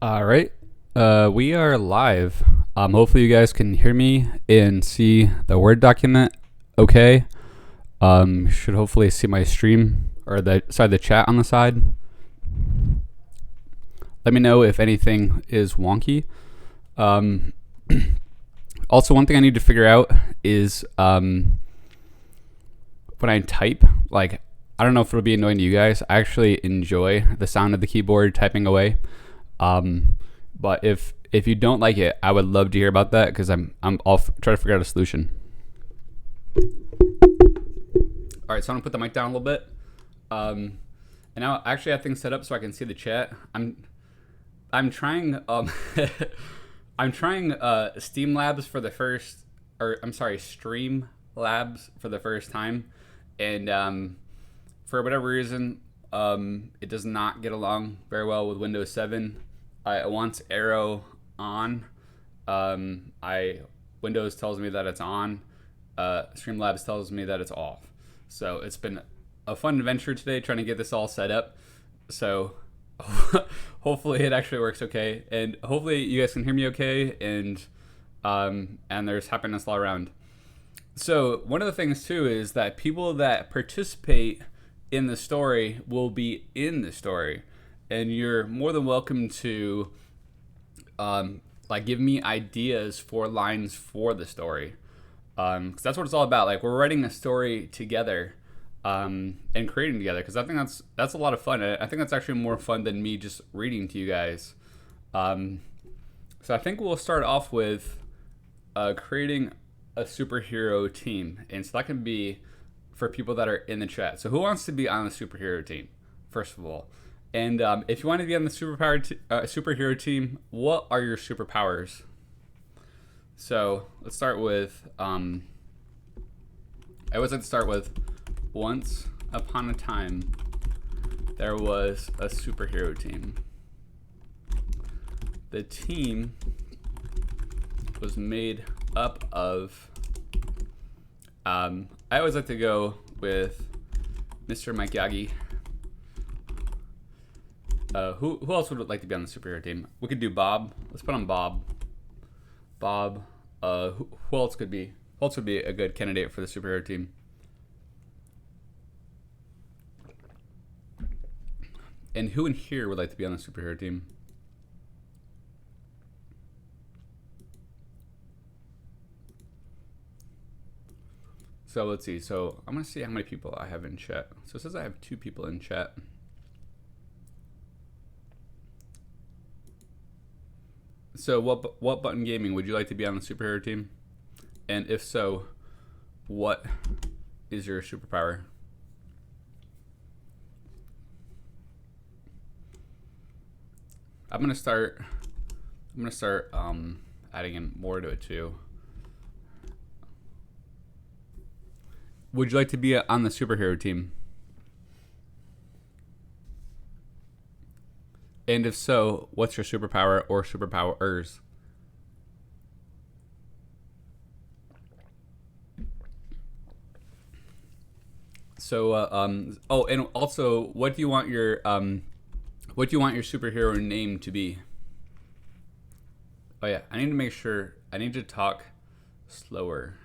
All right. We are live. Hopefully, you guys can hear me and see the Word document okay. You should hopefully see my stream or the chat on the side. Let me know if anything is wonky. Um, Also, one thing I need to figure out is when I type, like, I don't know if it'll be annoying to you guys. I actually enjoy the sound of the keyboard typing away. But if you don't like it, I would love to hear about that because I'll try to figure out a solution. All right, so I'm gonna put the mic down a little bit. And now I actually have things set up so I can see the chat. I'm trying I'm trying Steam Labs for the first, or I'm sorry, Stream Labs for the first time, and for whatever reason, it does not get along very well with Windows 7. It wants Arrow on. Windows tells me that it's on. Streamlabs tells me that it's off. So it's been a fun adventure today trying to get this all set up. So hopefully it actually works okay, and hopefully you guys can hear me okay, and there's happiness all around. So one of the things too is that people that participate in the story will be in the story, and you're more than welcome to give me ideas for lines for the story, because that's what it's all about. Like, we're writing a story together, and creating together, because I think that's a lot of fun. I think that's actually more fun than me just reading to you guys. So I think we'll start off with creating a superhero team, and so that can be for people that are in the chat. So who wants to be on the superhero team, first of all? And if you want to be on the superhero team, what are your superpowers? So let's start with I always like to start with, once upon a time there was a superhero team. The team was made up of I always like to go with Mr. Mike Yagi. Who else would like to be on the superhero team? We could do Bob. Let's put on Bob. Bob. Who else could be? Who else would be a good candidate for the superhero team? And who in here would like to be on the superhero team? So let's see. So I'm going to see how many people I have in chat. So it says I have 2 people in chat. So what Button Gaming would you like to be on the superhero team? And if so, what is your superpower? I'm gonna start adding in more to it too. Would you like to be on the superhero team? And if so, what's your superpower or superpowers? So oh, and also, what do you want your superhero name to be? Oh yeah, I need to make sure. I need to talk slower.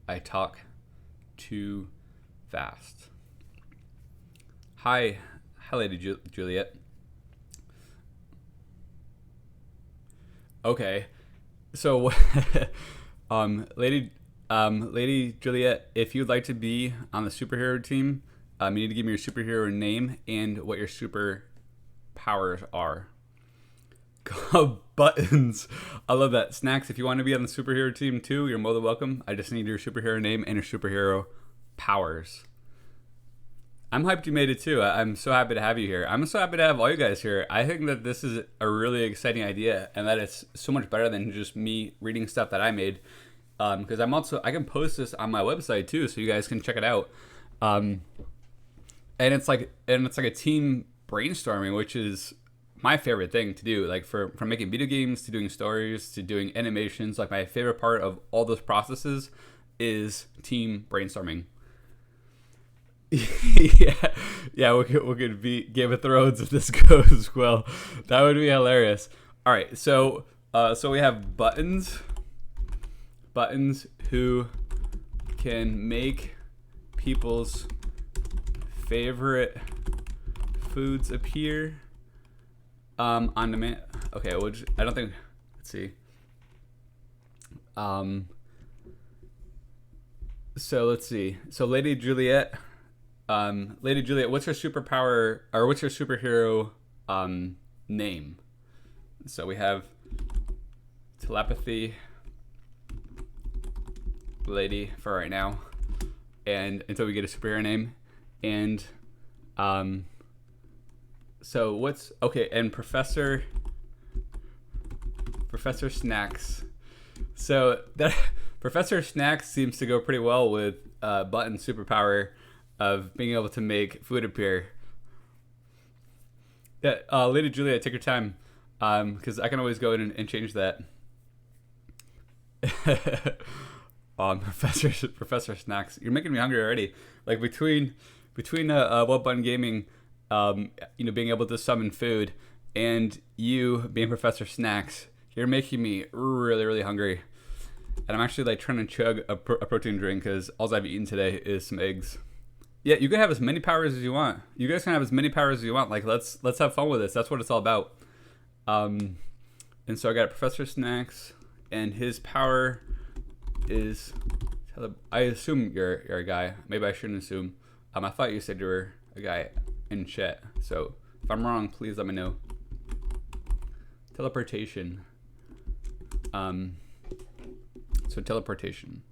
I talk too fast. Hi, Lady Juliet. Okay, so Lady Juliet, if you'd like to be on the superhero team, you need to give me your superhero name and what your superpowers are. Buttons. I love that. Snacks, if you want to be on the superhero team too, you're more than welcome. I just need your superhero name and your superhero powers. I'm hyped you made it too. I'm so happy to have you here. I'm so happy to have all you guys here. I think that this is a really exciting idea, and that it's so much better than just me reading stuff that I made. Because I can post this on my website too, so you guys can check it out. And it's like a team brainstorming, which is my favorite thing to do. Like, from making video games to doing stories to doing animations, like, my favorite part of all those processes is team brainstorming. Yeah, yeah, we could beat Game of Thrones if this goes well. That would be hilarious. All right, so we have buttons who can make people's favorite foods appear on demand. Okay, I don't think. Let's see. Um, so let's see. So Lady Juliet, what's her superpower or what's her superhero name? So we have telepathy, lady for right now, and until we get a superhero name, and so what's okay? And Professor Snacks. So that Professor Snacks seems to go pretty well with Button's superpower of being able to make food appear. Yeah, Lady Julia, take your time, because I can always go in and change that. Professor Snacks, you're making me hungry already. Like between Well Button Gaming, being able to summon food, and you being Professor Snacks, you're making me really really hungry. And I'm actually like trying to chug a protein drink because all I've eaten today is some eggs. Yeah, you can have as many powers as you want. You guys can have as many powers as you want. Like let's have fun with this. That's what it's all about. And so I got Professor Snacks, and his power is. I assume you're a guy. Maybe I shouldn't assume. I thought you said you were a guy in chat. So if I'm wrong, please let me know. Teleportation. So teleportation.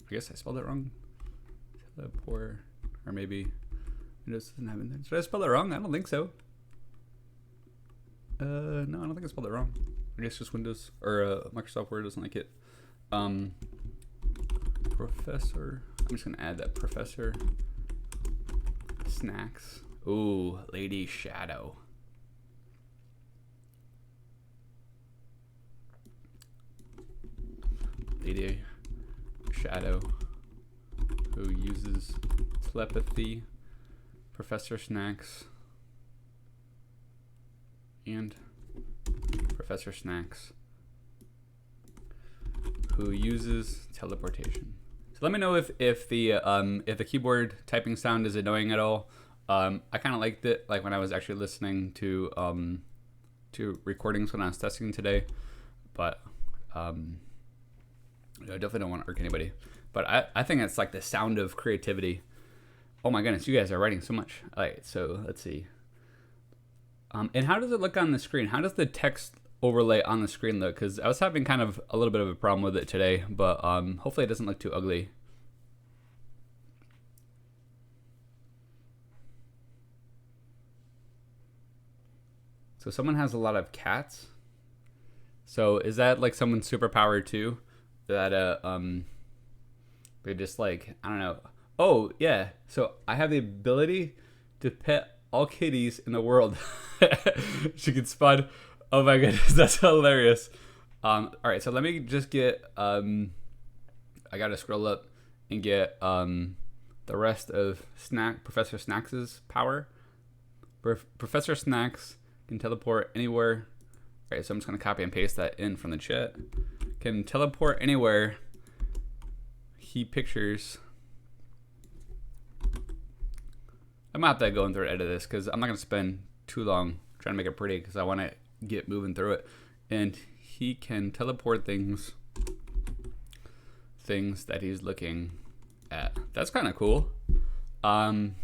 I guess I spelled it wrong. Teleport, or maybe Windows doesn't have anything. Did I spell it wrong? I don't think so. No, I don't think I spelled it wrong. I guess just Windows or Microsoft Word doesn't like it. Professor. I'm just gonna add that Professor Snacks. Ooh, Lady Shadow. Lady Shadow, who uses telepathy, Professor Snacks, and Professor Snacks, who uses teleportation. So let me know if the keyboard typing sound is annoying at all. I kind of liked it, like when I was actually listening to recordings when I was testing today, but I definitely don't want to irk anybody, but I think it's like the sound of creativity. Oh my goodness, you guys are writing so much. All right, so let's see. And how does it look on the screen? How does the text overlay on the screen look? Because I was having kind of a little bit of a problem with it today, but hopefully it doesn't look too ugly. So someone has a lot of cats. So is that like someone's superpower too? That they just like, I don't know. Oh yeah, so I have the ability to pet all kitties in the world. She can spot. Oh my goodness, that's hilarious. All right, so let me just get I gotta scroll up and get the rest of Professor Snacks's power. Professor Snacks can teleport anywhere. All right, so I'm just gonna copy and paste that in from the chat. Can teleport anywhere he pictures. I'm gonna have to go in through and edit this because I'm not gonna spend too long trying to make it pretty because I want to get moving through it. And he can teleport things that he's looking at. That's kind of cool. And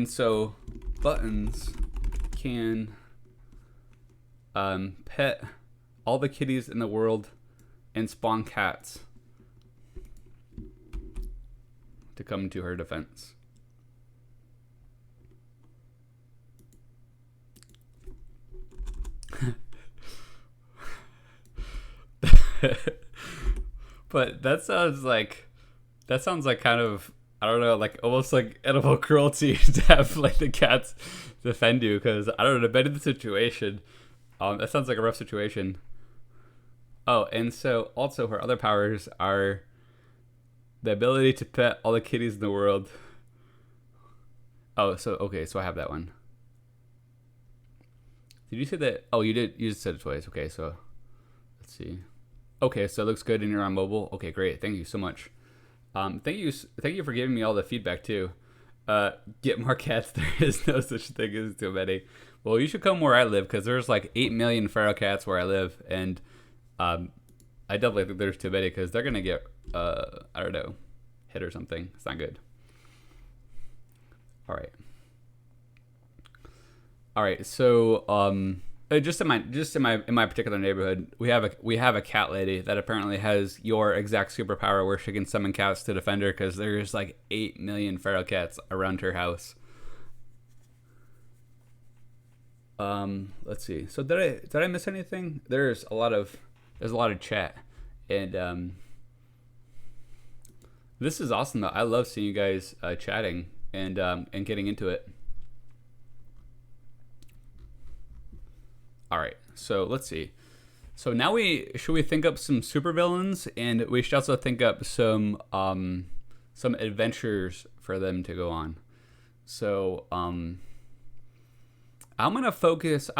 so Buttons can pet all the kitties in the world and spawn cats to come to her defense. But that sounds like kind of, I don't know, like almost like animal cruelty to have like the cats defend you, because I don't know, depending on the situation, that sounds like a rough situation. Oh, and so also her other powers are The ability to pet all the kitties in the world. Oh, so okay, so I have that one. Did you say that? Oh, you did. You just said it twice. Okay, so let's see. Okay, so it looks good and you're on mobile. Okay, great. Thank you so much. Thank you for giving me all the feedback too. Get more cats. There is no such thing as too many. Well, you should come where I live because there's like 8 million feral cats where I live, and I definitely think there's too many because they're gonna get I don't know, hit or something. It's not good. All right. All right. So just in my particular neighborhood, we have a cat lady that apparently has your exact superpower where she can summon cats to defend her because there's like 8 million feral cats around her house. Let's see. So did I miss anything? There's a lot of chat, and this is awesome though. I love seeing you guys chatting and getting into it. All right, so let's see. So now should we think up some supervillains, and we should also think up some adventures for them to go on. So I want to focus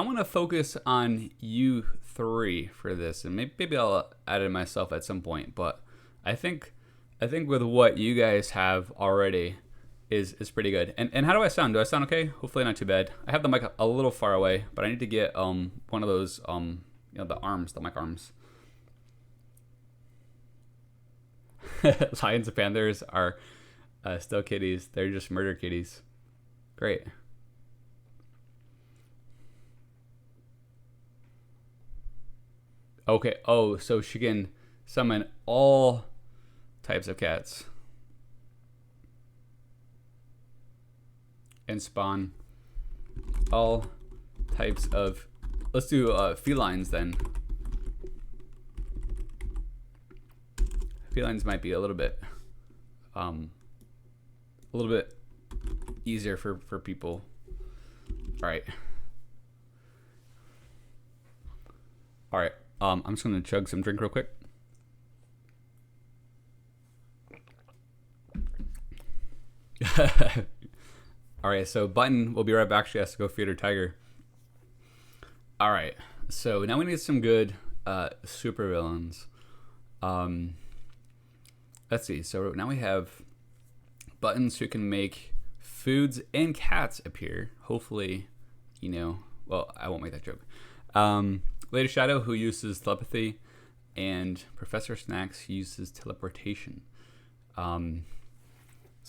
on you three for this, and maybe I'll add it myself at some point. But I think with what you guys have already is pretty good. And how do I sound? Do I sound okay? Hopefully not too bad. I have the mic a little far away, but I need to get one of those the mic arms. Lions and panthers are still kitties. They're just murder kitties. Great. Okay. Oh, so she can summon all types of cats and spawn all types of. Let's do felines then. Felines might be a little bit easier for people. All right. All right. I'm just gonna chug some drink real quick. All right, so Button will be right back. She has to go feed her tiger. All right, so now we need some good supervillains. Let's see. So now we have Buttons who can make foods and cats appear. Hopefully, well, I won't make that joke. Lady Shadow, who uses telepathy, and Professor Snacks uses teleportation. So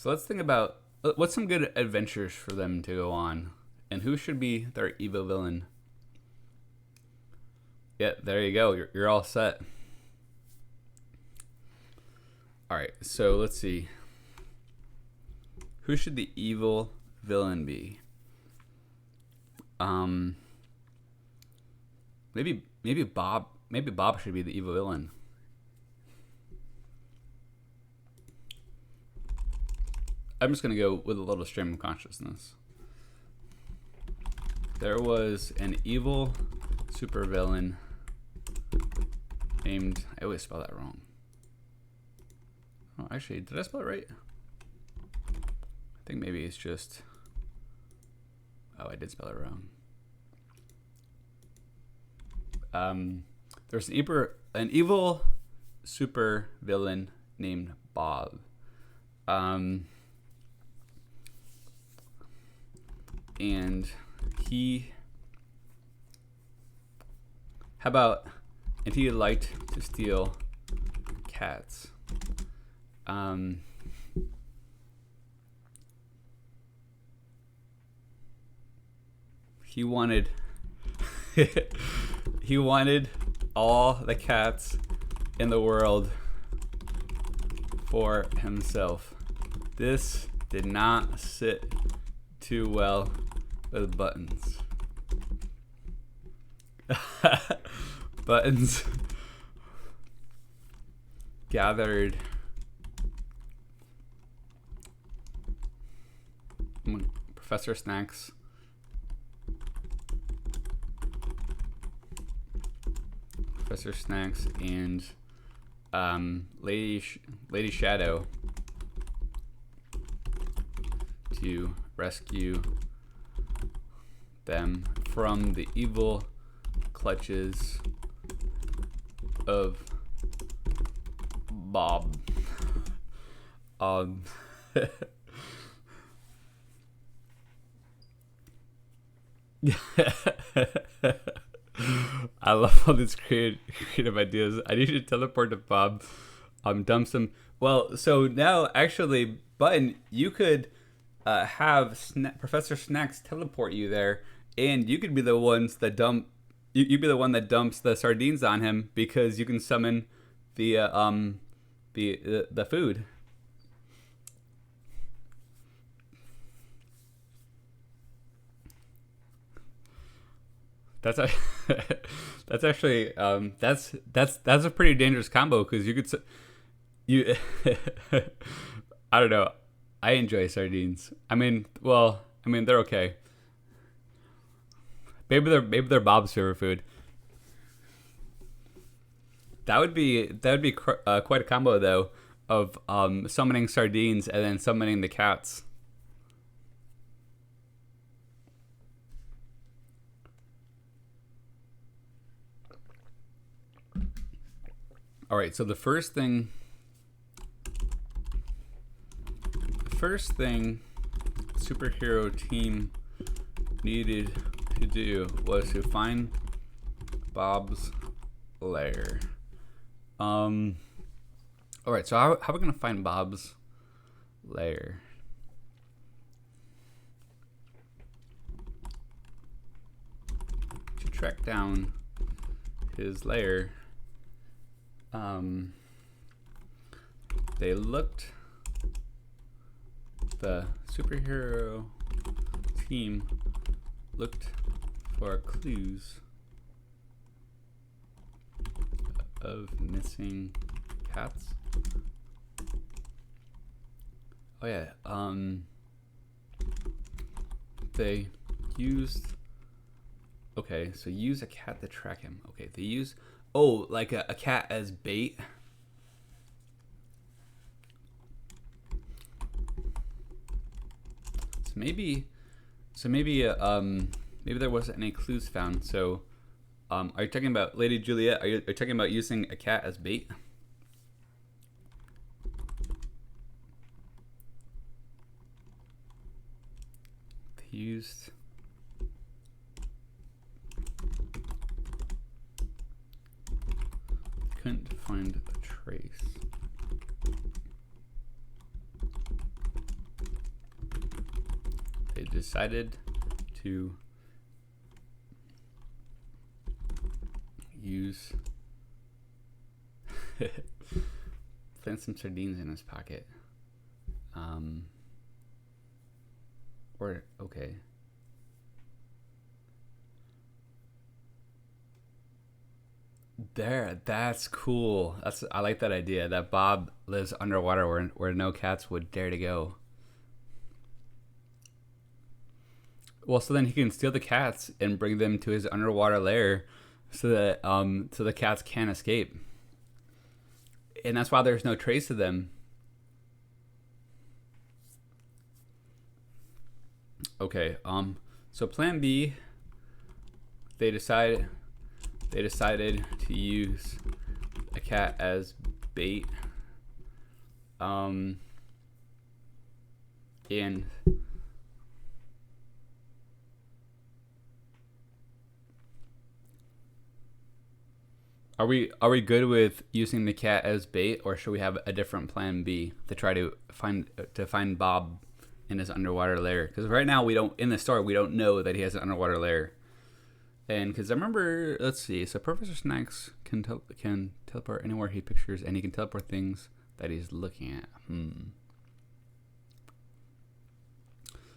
let's think about what's some good adventures for them to go on, and who should be their evil villain. Yeah, there you go. You're all set. All right, so let's see. Who should the evil villain be? Maybe Bob. Maybe Bob should be the evil villain. I'm just gonna go with a little stream of consciousness. There was an evil supervillain named. I always spell that wrong. Oh, actually, did I spell it right? I think maybe it's just. Oh, I did spell it wrong. There's an evil super villain named Bob. And he he liked to steal cats. He wanted he wanted all the cats in the world for himself. This did not sit too well with Buttons. Buttons gathered Professor Snacks and Lady Shadow to rescue them from the evil clutches of Bob. I love all these creative ideas. I need to teleport to Bob. Dump some. Well, so now actually, Button, you could have Professor Snacks teleport you there, and you could be the ones that dump. You'd be the one that dumps the sardines on him because you can summon the food. That's that's actually that's a pretty dangerous combo because you could you I don't know. I enjoy sardines. I mean, they're okay. Maybe they're Bob's favorite food. That would be quite a combo though of summoning sardines and then summoning the cats. All right, so the first thing superhero team needed to do was to find Bob's lair. All right, so how are we gonna find Bob's lair? To track down his lair, the superhero team looked for clues of missing cats. Oh yeah, they used, okay, so use a cat to track him. Okay, they use, like a cat as bait. Maybe there wasn't any clues found. So, are you talking about Lady Juliet? Are you talking about using a cat as bait? They used. Couldn't find a trace. They decided to use plant some sardines in his pocket. Okay. That's cool. I like that idea that Bob lives underwater where no cats would dare to go. Well, so then he can steal the cats and bring them to his underwater lair, so that the cats can't escape. And that's why there's no trace of them. Okay. So Plan B, they decided to use a cat as bait. And Are we good with using the cat as bait, or should we have a different plan B to try to find Bob in his underwater lair? Because right now we don't know that he has an underwater lair. And because I remember, let's see, so Professor Snacks can teleport anywhere he pictures, and he can teleport things that he's looking at.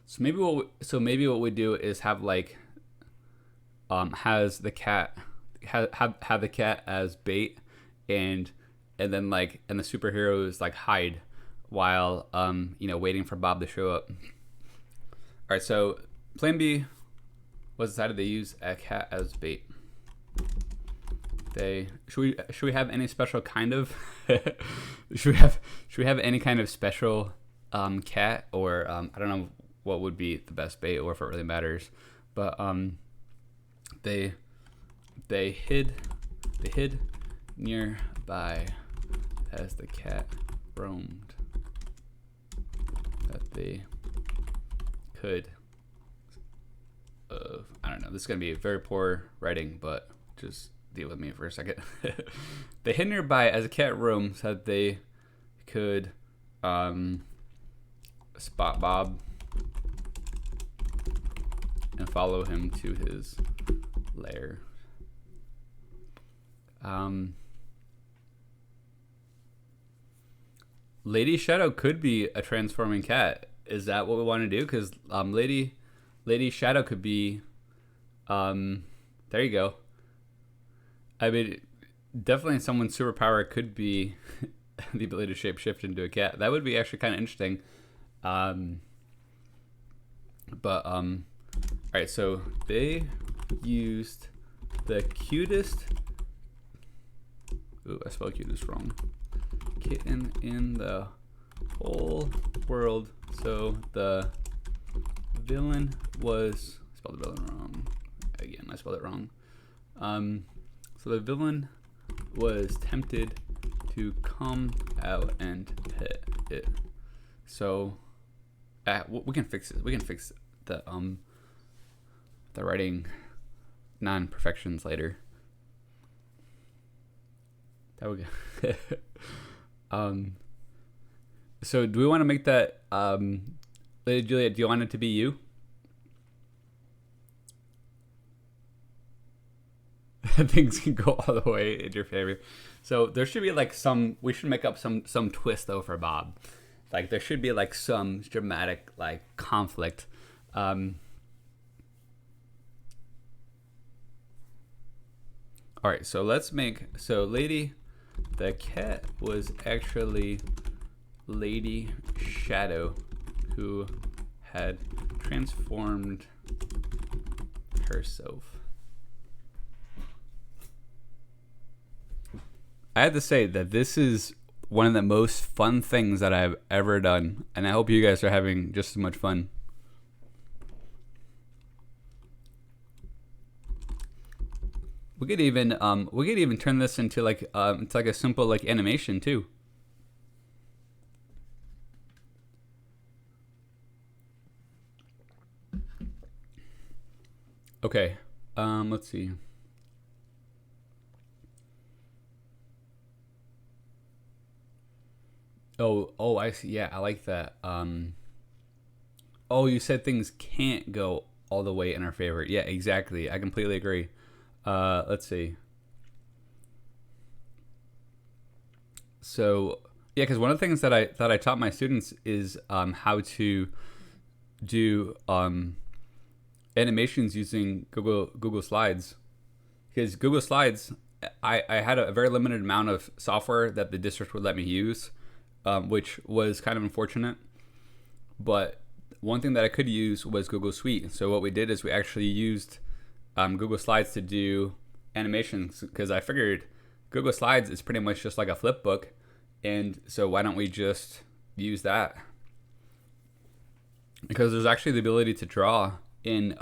So maybe what we do is have like has the cat. Have the cat as bait, and then like the superheroes like hide while waiting for Bob to show up. All right, so Plan B was decided to use a cat as bait. Should we have any special kind of should we have any kind of special cat, or I don't know what would be the best bait or if it really matters. But they hid nearby as the cat roamed, that they could. I don't know. This is gonna be very poor writing, but just deal with me for a second. They hid nearby as a cat roamed, so that they could spot Bob and follow him to his lair. Lady Shadow could be a transforming cat. Is that what we want to do? Because Lady Shadow could be, there you go. I mean, definitely someone's superpower could be the ability to shapeshift into a cat. That would be actually kind of interesting. All right, so they used the cutest, ooh, I spelled cutest wrong, kitten in the whole world. So the villain was, I spelled the villain wrong. Again, I spelled it wrong. So the villain was tempted to come out and pet it. So we can fix it. We can fix the writing non-perfections later. That would go. So do we want to make that Lady Juliet, do you want it to be you? Things can go all the way in your favor. So there should be like we should make up some twist though for Bob. Like there should be like some dramatic like conflict. All right, so the cat was actually Lady Shadow, who had transformed herself. I have to say that this is one of the most fun things that I've ever done, and I hope you guys are having just as much fun. We could even turn this into like it's like a simple like animation too. Okay, let's see. Oh, I see. Yeah, I like that. Oh, you said things can't go all the way in our favor. Yeah, exactly. I completely agree. Let's see. So, yeah, because one of the things that I taught my students is how to do animations using Google Slides. Because Google Slides, I had a very limited amount of software that the district would let me use, which was kind of unfortunate. But one thing that I could use was Google Suite. So what we did is we actually used Google Slides to do animations, because I figured Google Slides is pretty much just like a flip book, and so why don't we just use that? Because there's actually the ability to draw in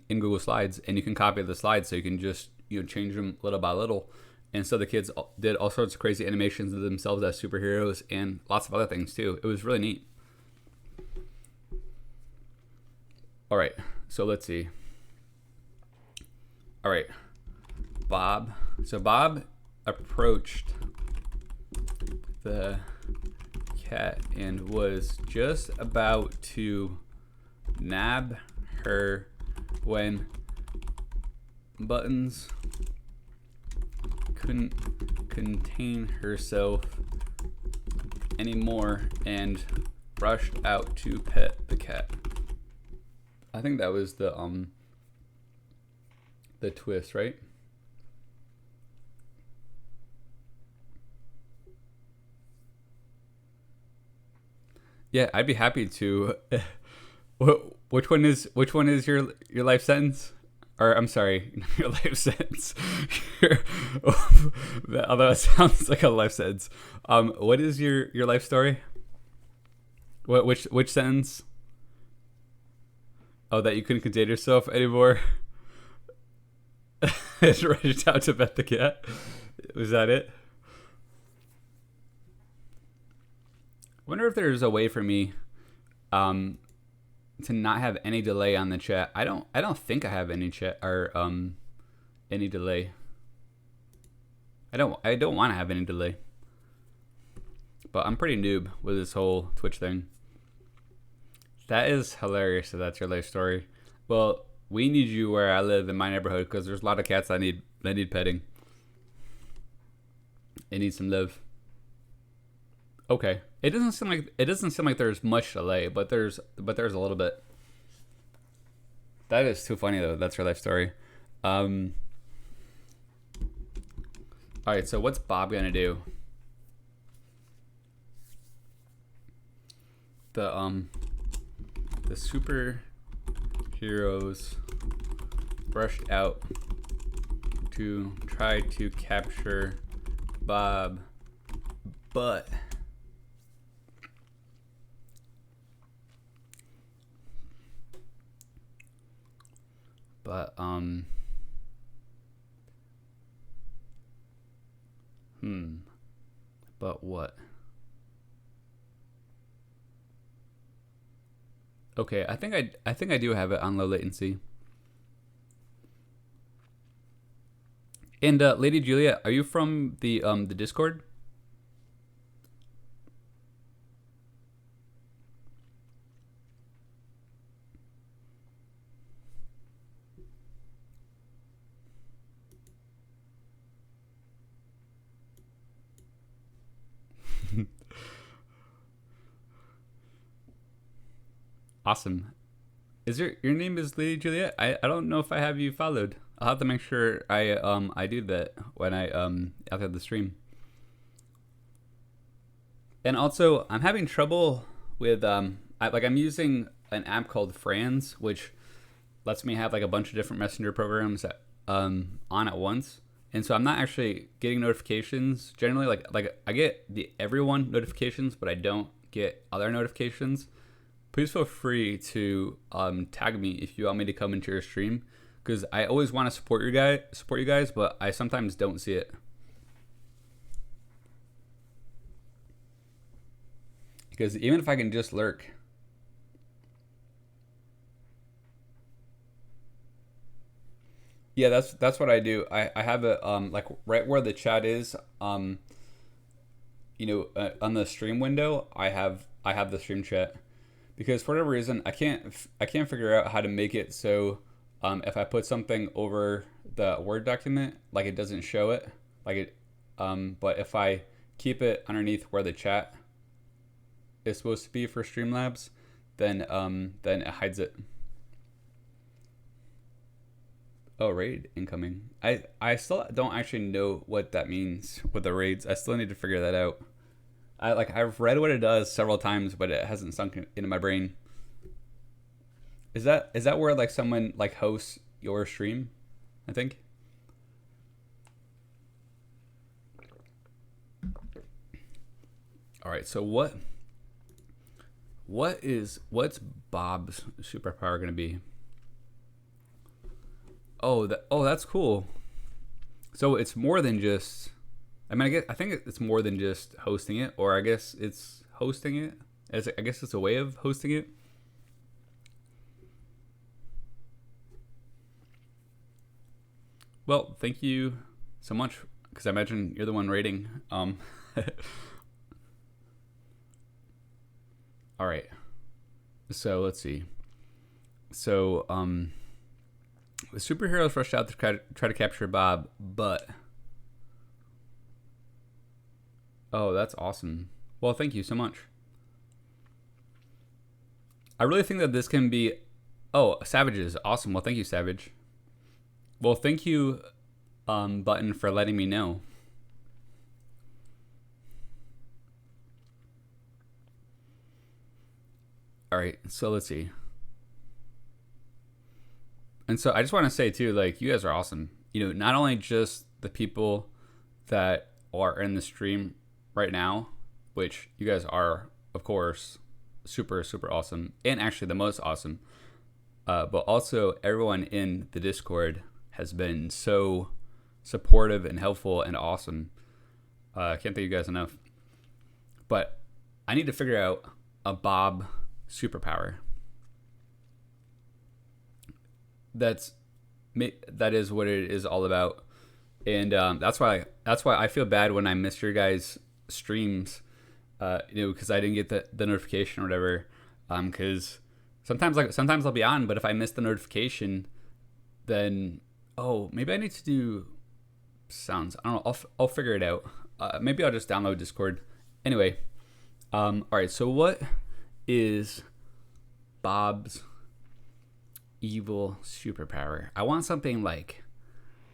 Google Slides, and you can copy the slides, so you can just change them little by little. And so the kids did all sorts of crazy animations of themselves as superheroes and lots of other things too. It was really neat. All right, so let's see. All right, Bob. So Bob approached the cat and was just about to nab her when Buttons couldn't contain herself anymore and rushed out to pet the cat. I think that was the twist, right? Yeah, I'd be happy to. Which one is your life sentence? Or I'm sorry, your life sentence. Although it sounds like a life sentence. What is your life story? Which sentence? Oh, that you couldn't contain yourself anymore. It's reached out to pet the cat. Was that it? I wonder if there's a way for me um, to not have any delay on the chat. I don't think I have any chat or any delay. I don't want to have any delay. But I'm pretty noob with this whole Twitch thing. That is hilarious that that's your life story. Well, we need you where I live in my neighborhood because there's a lot of cats that need petting. They need some love. Okay. It doesn't seem like there's much delay, but there's a little bit. That is too funny though. That's your life story. All right, so what's Bob gonna do? The superheroes rushed out to try to capture Bob, but but what? Okay, I think I do have it on low latency. And Lady Julia, are you from the Discord? Awesome. Is your name is Lady Juliet? I don't know if I have you followed. I'll have to make sure I do that when I after the stream. And also, I'm having trouble with I'm using an app called Franz, which lets me have like a bunch of different messenger programs that, on at once. And so I'm not actually getting notifications. Generally, like I get the everyone notifications, but I don't get other notifications. Please feel free to tag me if you want me to come into your stream, because I always want to support you guys, but I sometimes don't see it. Because even if I can just lurk. Yeah, that's what I do. I have it like right where the chat is, on the stream window, I have the stream chat. Because for whatever reason, I can't figure out how to make it so if I put something over the Word document, like it doesn't show it, like it. But if I keep it underneath where the chat is supposed to be for Streamlabs, then it hides it. Oh, raid incoming. I still don't actually know what that means with the raids. I still need to figure that out. I've read what it does several times, but it hasn't sunk into my brain. Is that where like someone like hosts your stream? I think. All right. So what's Bob's superpower gonna be? Oh, that's cool. So it's more than just. I mean, I think it's more than just hosting it, or I guess it's hosting it. I guess it's a way of hosting it. Well, thank you so much, because I imagine you're the one rating. All right. So let's see. So the superheroes rushed out to try to capture Bob, but. Oh, that's awesome. Well, thank you so much. I really think that this can be... Oh, Savages. Awesome. Well, thank you, Savage. Well, thank you, Button, for letting me know. All right, so let's see. And so I just want to say, too, like, you guys are awesome. Not only just the people that are in the stream right now, which you guys are, of course, super, super awesome, and actually the most awesome. but also everyone in the Discord has been so supportive and helpful and awesome. I can't thank you guys enough. But I need to figure out a Bob superpower. That is what it is all about, and that's why I feel bad when I miss your guys' streams, because I didn't get the notification or whatever. Because sometimes I'll be on, but if I miss the notification, then maybe I need to do sounds. I don't know. I'll figure it out. Maybe I'll just download Discord. Anyway, all right. So what is Bob's evil superpower? I want something like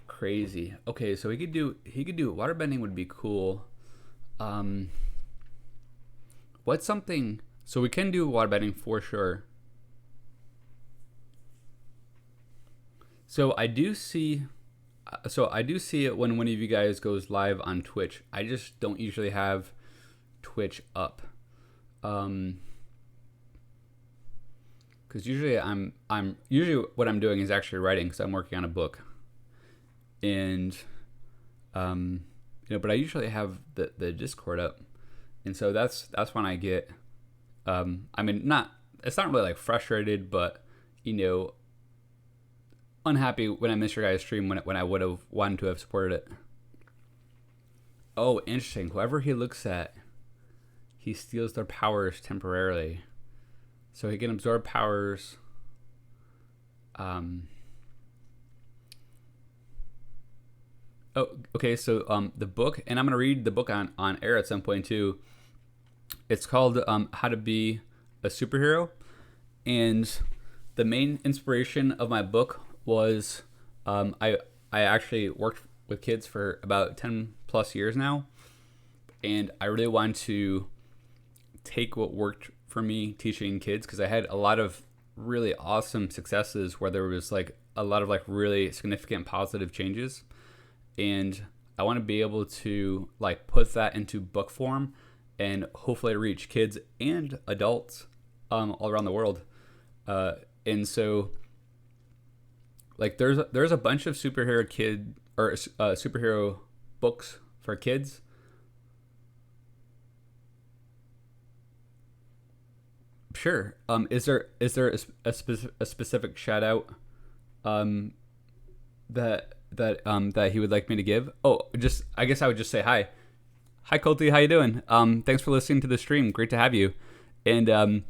crazy. Okay, so he could do waterbending would be cool. What's something? So we can do waterbending for sure. So I do see it when one of you guys goes live on Twitch. I just don't usually have Twitch up. Because usually usually what I'm doing is actually writing, because I'm working on a book, and but I usually have the Discord up, and so that's when I get it's not really like frustrated, but unhappy when I miss your guys' stream when I would have wanted to have supported it. Oh, interesting. Whoever he looks at, he steals their powers temporarily. So he can absorb powers. Okay. So the book, and I'm gonna read the book on air at some point too. It's called How to Be a Superhero, and the main inspiration of my book was I actually worked with kids for about 10 plus years now, and I really wanted to take what worked for me teaching kids, because I had a lot of really awesome successes where there was like a lot of like really significant positive changes, and I want to be able to like put that into book form and hopefully reach kids and adults all around the world. And so like there's a bunch of superhero books for kids. Sure. Is there a specific shout out that he would like me to give? I guess I would just say hi. Hi Colty, how you doing? Thanks for listening to the stream. Great to have you. And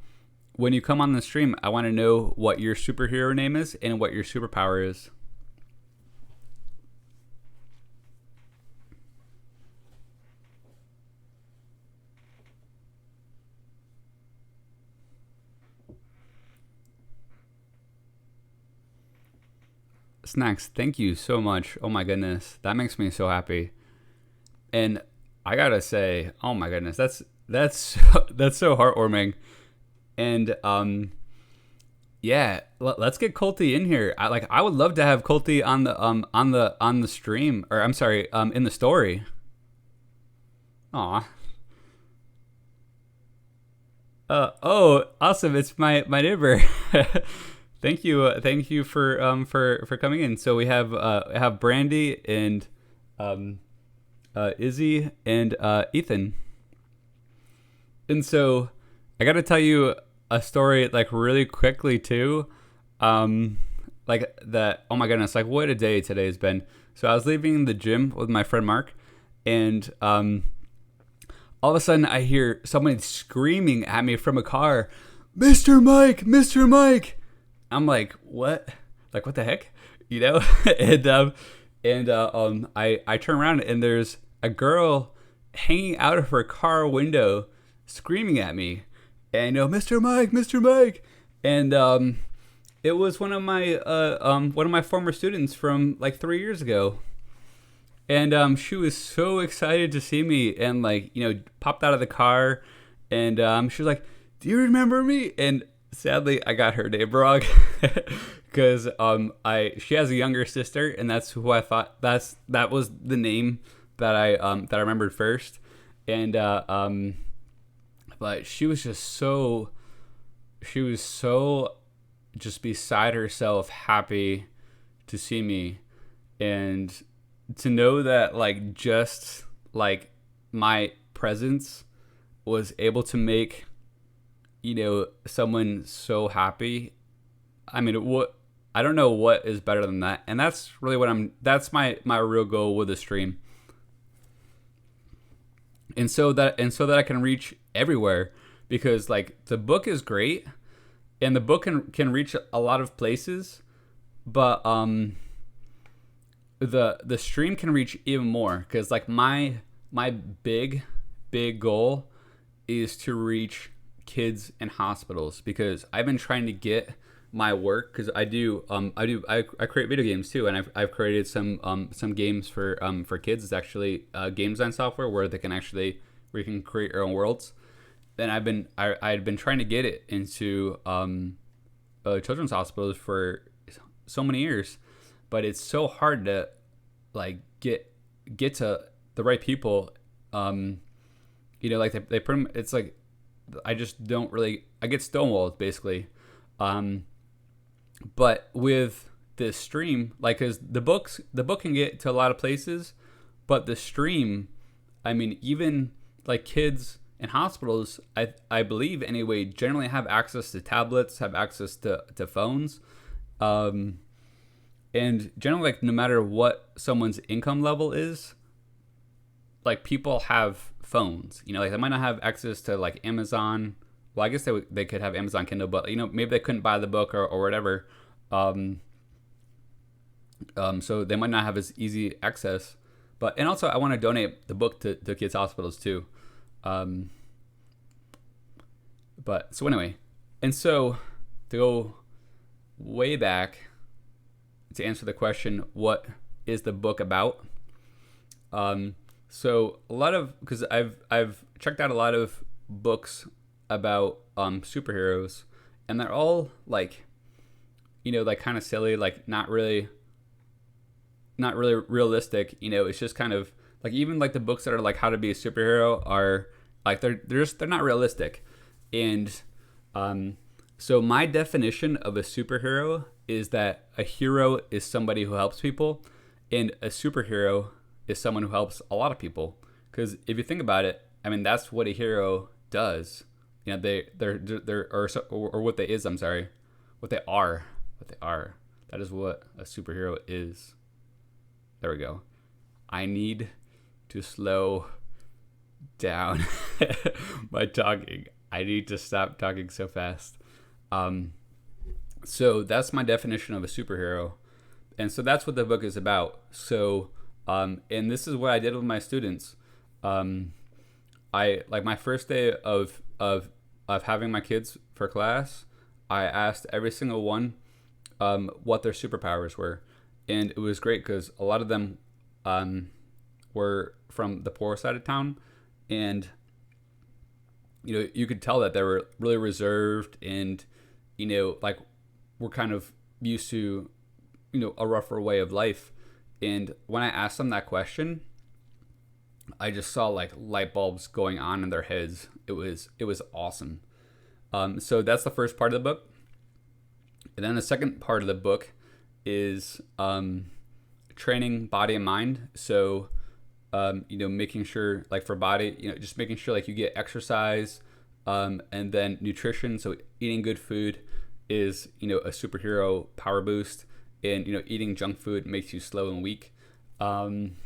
when you come on the stream, I want to know what your superhero name is and what your superpower is. Snacks, thank you so much. Oh my goodness, that makes me so happy. And I gotta say, oh my goodness, that's so heartwarming. And yeah, let's get Colty in here. I would love to have Colty on the stream, or I'm sorry, in the story. Aw. Oh, awesome! It's my neighbor. Thank you for coming in. So we have Brandy and Izzy and Ethan. And so I got to tell you a story like really quickly too. Like that, oh my goodness, like what a day today has been. So I was leaving the gym with my friend Mark, and all of a sudden I hear someone screaming at me from a car, "Mr. Mike, Mr. Mike." I'm like, what? Like, what the heck? And I turn around and there's a girl hanging out of her car window screaming at me, and "Mr. Mike, Mr. Mike." And it was one of my former students from like 3 years ago. And she was so excited to see me, and like, popped out of the car, and she was like, "Do you remember me?" And sadly, I got her name wrong, because she has a younger sister, and that's who I thought that was the name that I remembered first, and but she was so just beside herself, happy to see me, and to know that like just like my presence was able to make someone so happy. I mean, what I don't know what is better than that, and that's really what That's my real goal with the stream, and so that I can reach everywhere, because like the book is great, and the book can reach a lot of places, but the stream can reach even more, because like my big goal is to reach kids in hospitals, because I've been trying to get my work, because I create video games too, and I've created some games for kids. It's actually game design software where where you can create your own worlds. Then I had been trying to get it into children's hospitals for so many years, but it's so hard to like get to the right people. Like they it's like I just don't really, I get stonewalled basically. But with this stream, like, cause the book can get to a lot of places, but the stream, I mean, even like kids in hospitals, I believe anyway, generally have access to tablets, have access to phones. And generally, like, no matter what someone's income level is, like, people have phones, like they might not have access to like Amazon. Well, I guess they could have Amazon Kindle, but maybe they couldn't buy the book or whatever. So they might not have as easy access. And also I want to donate the book to kids' hospitals too. But so anyway, and so to go way back to answer the question, what is the book about? So a lot of, because I've checked out a lot of books about superheroes, and they're all like, like kind of silly, like not really realistic. It's just kind of like, even like the books that are like how to be a superhero are like they're not realistic. And so my definition of a superhero is that a hero is somebody who helps people, and a superhero is someone who helps a lot of people. Because if you think about it, I mean, that's what a hero does. Or what they is. I'm sorry, what they are. That is what a superhero is. There we go. I need to slow down my talking. I need to stop talking so fast. So that's my definition of a superhero, and so that's what the book is about. So, and this is what I did with my students. I like my first day of having my kids for class, I asked every single one what their superpowers were, and it was great because a lot of them were from the poor side of town, and you could tell that they were really reserved, and like we're kind of used to a rougher way of life. And when I asked them that question, I just saw like light bulbs going on in their heads. It was awesome. So that's the first part of the book. And then the second part of the book is training body and mind. So, making sure like for body, just making sure like you get exercise, and then nutrition. So eating good food is, a superhero power boost, and, eating junk food makes you slow and weak. And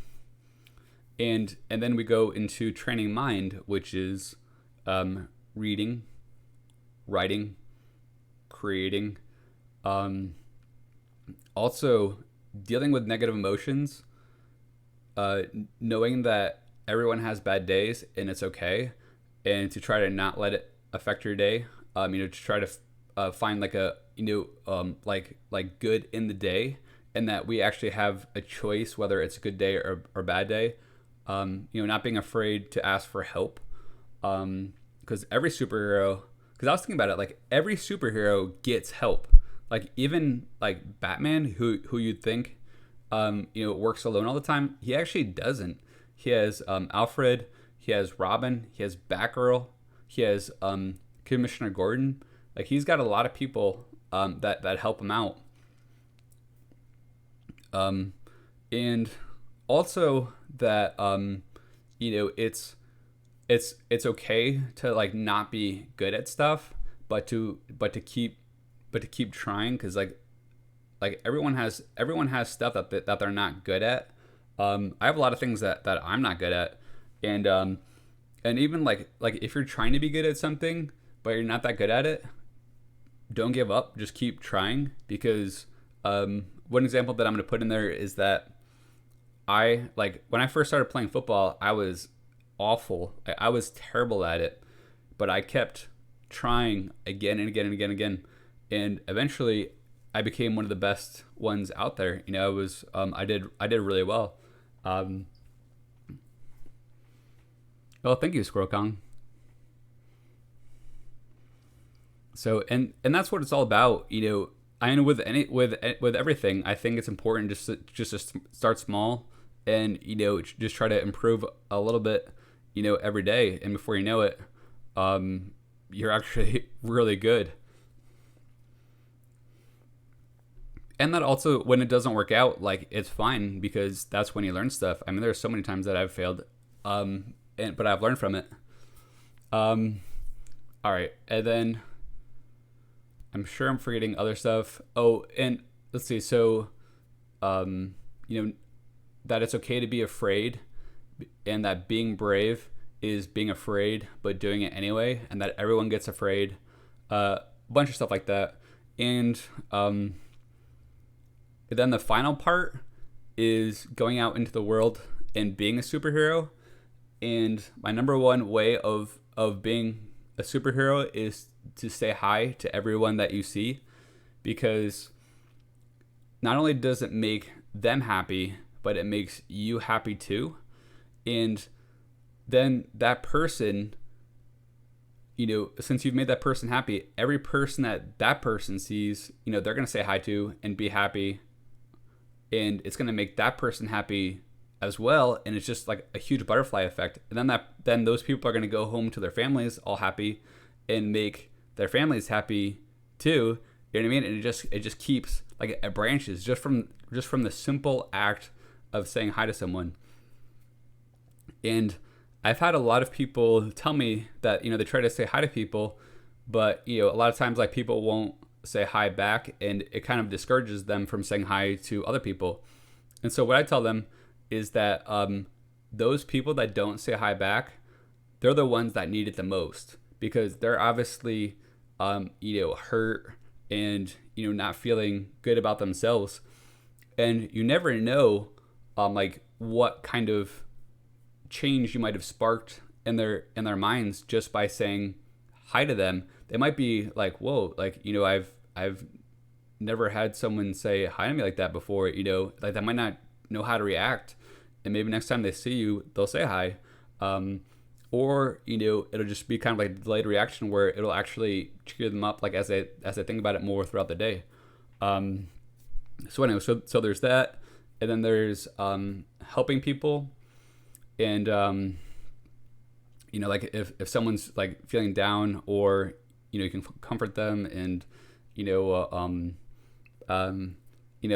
then we go into training mind, which is reading, writing, creating, also dealing with negative emotions, knowing that everyone has bad days and it's okay, and to try to not let it affect your day. To try to find like a like good in the day, and that we actually have a choice whether it's a good day or bad day. Not being afraid to ask for help, because every superhero. Because I was thinking about it, like every superhero gets help. Like even like Batman, who you'd think, works alone all the time, he actually doesn't. He has Alfred, he has Robin, he has Batgirl, he has Commissioner Gordon. Like he's got a lot of people that help them out. And also that it's okay to like not be good at stuff, but to keep trying, because like everyone has stuff that they're not good at. I have a lot of things that I'm not good at, and even like if you're trying to be good at something but you're not that good at it, don't give up. Just keep trying, because one example that I'm going to put in there is that I like when I first started playing football, I was awful. I was terrible at it, but I kept trying again and again and again and again, and eventually I became one of the best ones out there. I did really well. Um, well, thank you, Squirrel Kong. So and that's what it's all about. I know with everything, I think it's important just to start small, and just try to improve a little bit, every day, and before you know it, you're actually really good. And that also, when it doesn't work out, like, it's fine, because that's when you learn stuff. I mean, there's so many times that I've failed, but I've learned from it. Um, all right, and then I'm sure I'm forgetting other stuff. Oh, and let's see. So, um, you know, that it's okay to be afraid, and that being brave is being afraid but doing it anyway, and that everyone gets afraid. A bunch of stuff like that, and then the final part is going out into the world and being a superhero. And my number one way of being a superhero is to say hi to everyone that you see, because not only does it make them happy, but it makes you happy too. And then that person, since you've made that person happy, every person that person sees, they're going to say hi to and be happy. And it's going to make that person happy as well. And it's just like a huge butterfly effect. And then those people are going to go home to their families all happy and make their families happy too. You know what I mean? And it just keeps, like, it branches just from the simple act of saying hi to someone. And I've had a lot of people tell me that, they try to say hi to people, but, a lot of times, like, people won't say hi back, and it kind of discourages them from saying hi to other people. And so what I tell them is that those people that don't say hi back, they're the ones that need it the most, because they're obviously hurt and not feeling good about themselves. And you never know like what kind of change you might have sparked in their minds just by saying hi to them. They might be like, whoa, like, I've never had someone say hi to me like that before. Like, they might not know how to react, and maybe next time they see you, they'll say hi. Or it'll just be kind of like a delayed reaction where it'll actually cheer them up, like, as they think about it more throughout the day. So anyway, so there's that, and then there's helping people. And like, if someone's like feeling down, or you can comfort them, and if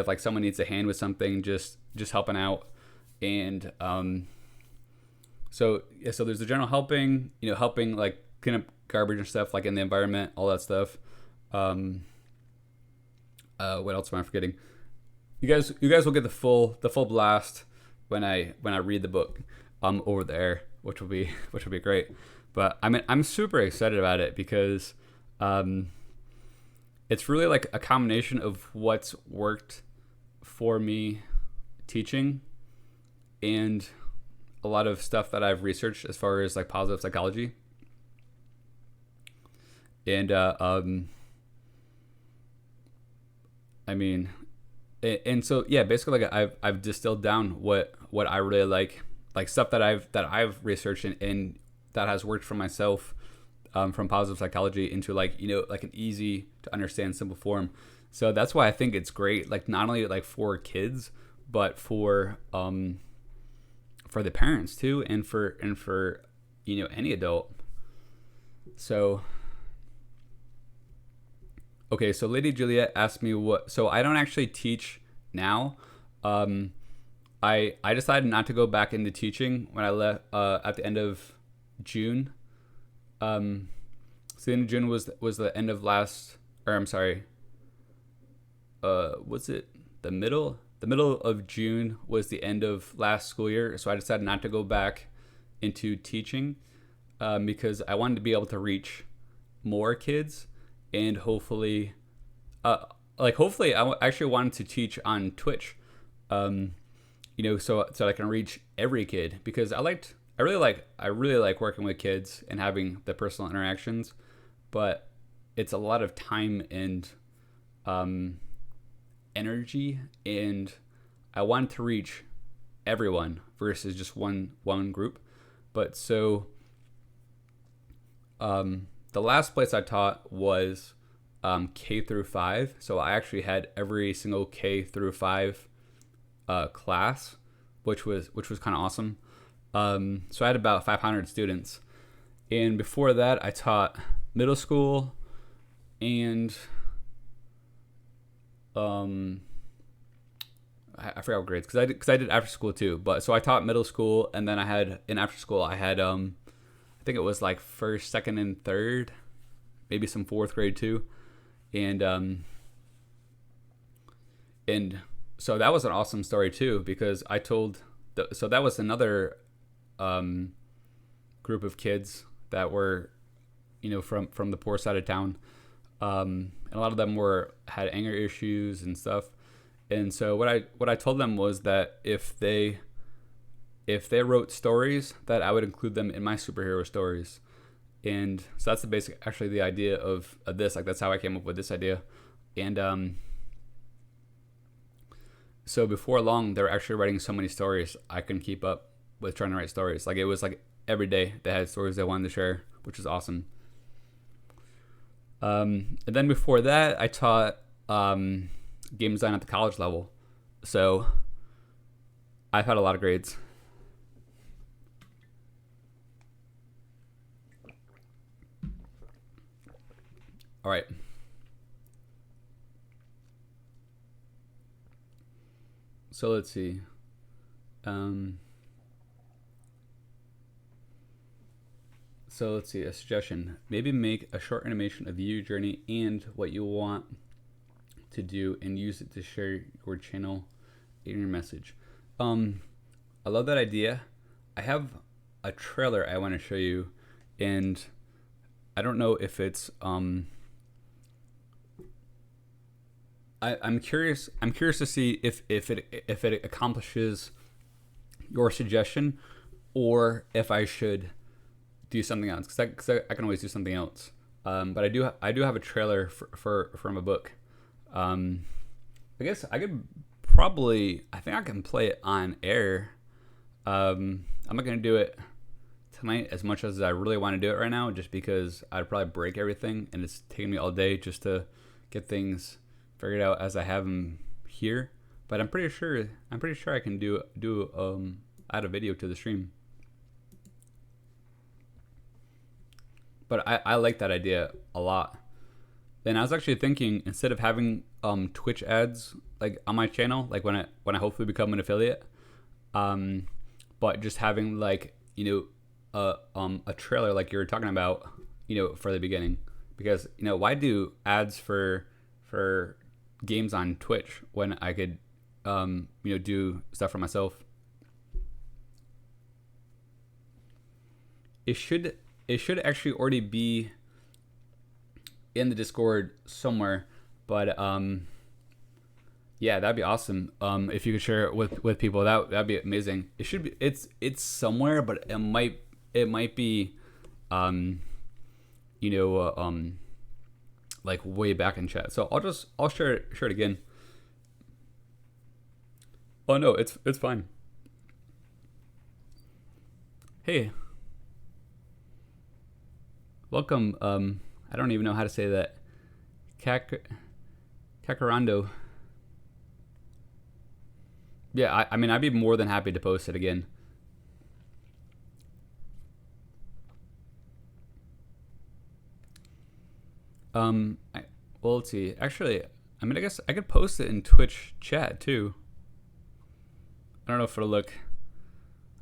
like someone needs a hand with something, just helping out. And so there's the general helping, helping like clean up garbage and stuff, like in the environment, all that stuff. What else am I forgetting? You guys will get the full blast when I read the book over there, which will be great. But I mean, I'm super excited about it, because it's really like a combination of what's worked for me teaching, and a lot of stuff that I've researched as far as like positive psychology. And I mean, and so yeah, basically, like, I've distilled down what I really like stuff that I've researched, and that has worked for myself, from positive psychology, into like like an easy to understand, simple form. So that's why I think it's great, like, not only like for kids, but for the parents too, and for any adult. So Okay, so Lady Juliet asked me what. So I don't actually teach now. Um, I decided not to go back into teaching when I left at the end of June. Um, so the end of June was the end of last, or I'm sorry. Was it the middle? The middle of June was the end of last school year. So I decided not to go back into teaching because I wanted to be able to reach more kids and hopefully hopefully actually wanted to teach on Twitch, so I can reach every kid because I really like working with kids and having the personal interactions, but it's a lot of time and energy, and I want to reach everyone versus just one group. But so the last place I taught was K through 5. So I actually had every single K through 5 class, which was kind of awesome. So I had about 500 students, and before that I taught middle school and I forgot what grades because I did after school too. But so I taught middle school, and then I had in after school I had I think it was like first, second, and third, maybe some fourth grade too, and so that was an awesome story too because I told so that was another group of kids that were from the poor side of town, and a lot of them had anger issues and stuff. And so what I told them was that if they wrote stories, that I would include them in my superhero stories. And so that's the idea of this. Like that's how I came up with this idea. And so before long, they were actually writing so many stories I couldn't keep up with trying to write stories. Like it was like every day they had stories they wanted to share, which is awesome. And then before that, I taught game design at the college level. So I've had a lot of grades. All right. So let's see. So let's see, a suggestion. Maybe make a short animation of you, journey, and what you want to do and use it to share your channel and your message. I love that idea. I have a trailer I want to show you, and I don't know if it's I'm curious to see if it accomplishes your suggestion or if I should do something else because I can always do something else. But I do have a trailer from a book. I guess I could I think I can play it on air. I'm not gonna do it tonight as much as I really want to do it right now, just because I'd probably break everything, and it's taking me all day just to get things figured out as I have them here. But I'm pretty sure I can add a video to the stream. But I like that idea a lot. Then I was actually thinking, instead of having Twitch ads like on my channel, like when I hopefully become an affiliate, but just having like a trailer like you were talking about, for the beginning, because why do ads for games on Twitch when I could do stuff for myself? It should actually already be in the Discord somewhere, but yeah, that'd be awesome. If you could share it with people, that'd be amazing. It should be. It's somewhere, but it might be, like way back in chat. So I'll share it again. Oh no, it's fine. Hey, welcome. I don't even know how to say that. Kakarando. Yeah, I mean, I'd be more than happy to post it again. Well, let's see. Actually, I mean, I guess I could post it in Twitch chat too. I don't know if it'll look.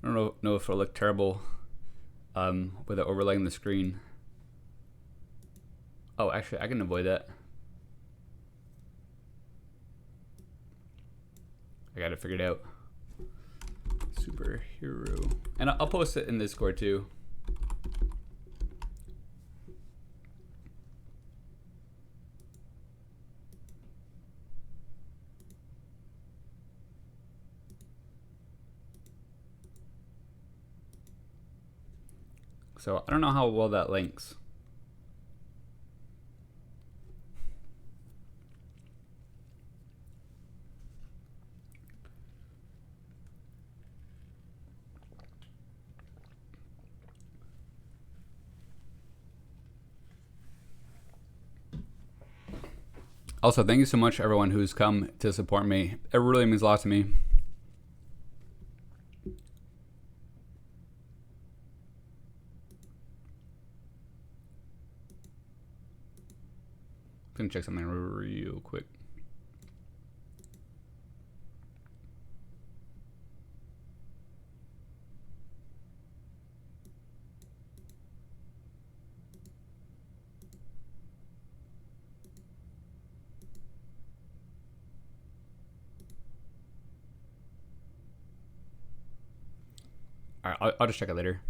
I don't know if it'll look terrible with it overlaying the screen. Oh, actually, I can avoid that. I got it figured out. Superhero. And I'll post it in Discord too. So I don't know how well that links. Also, thank you so much, everyone who's come to support me. It really means a lot to me. I'm gonna check something real quick. All right, I'll just check it later.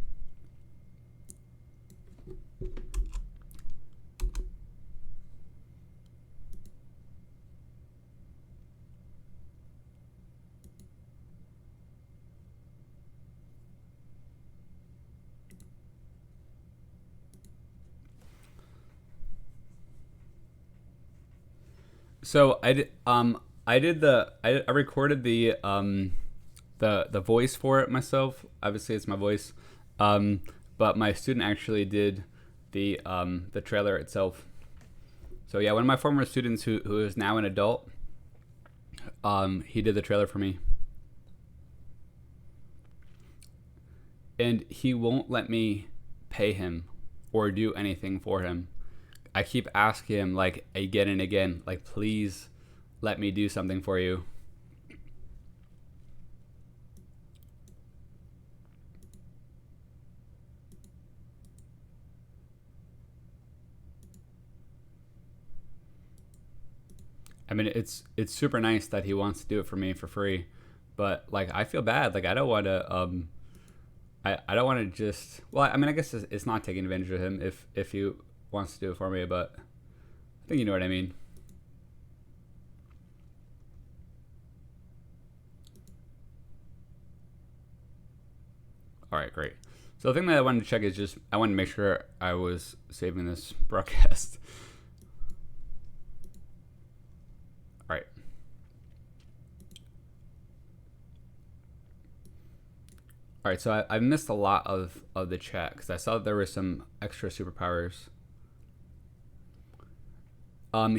So I recorded the voice for it myself. Obviously, it's my voice, but my student actually did the trailer itself. So yeah, one of my former students who is now an adult, he did the trailer for me, and he won't let me pay him or do anything for him. I keep asking him like again and again, like, please let me do something for you. I mean, it's super nice that he wants to do it for me for free, but like I feel bad. Like I don't want to I don't want to just. Well, I mean, I guess it's not taking advantage of him if he wants to do it for me, but I think you know what I mean. All right, great. So the thing that I wanted to check is just I wanted to make sure I was saving this broadcast. All right. All right, so I missed a lot of the chat because I saw that there were some extra superpowers.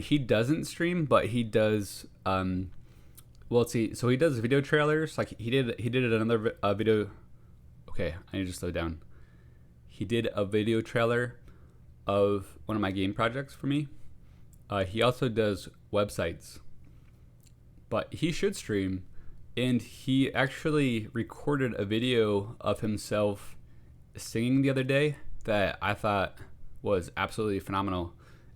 He doesn't stream, but he does. Well, let's see. So he does video trailers. Like he did another video. Okay, I need to slow down. He did a video trailer of one of my game projects for me. He also does websites, but he should stream. And he actually recorded a video of himself singing the other day that I thought was absolutely phenomenal.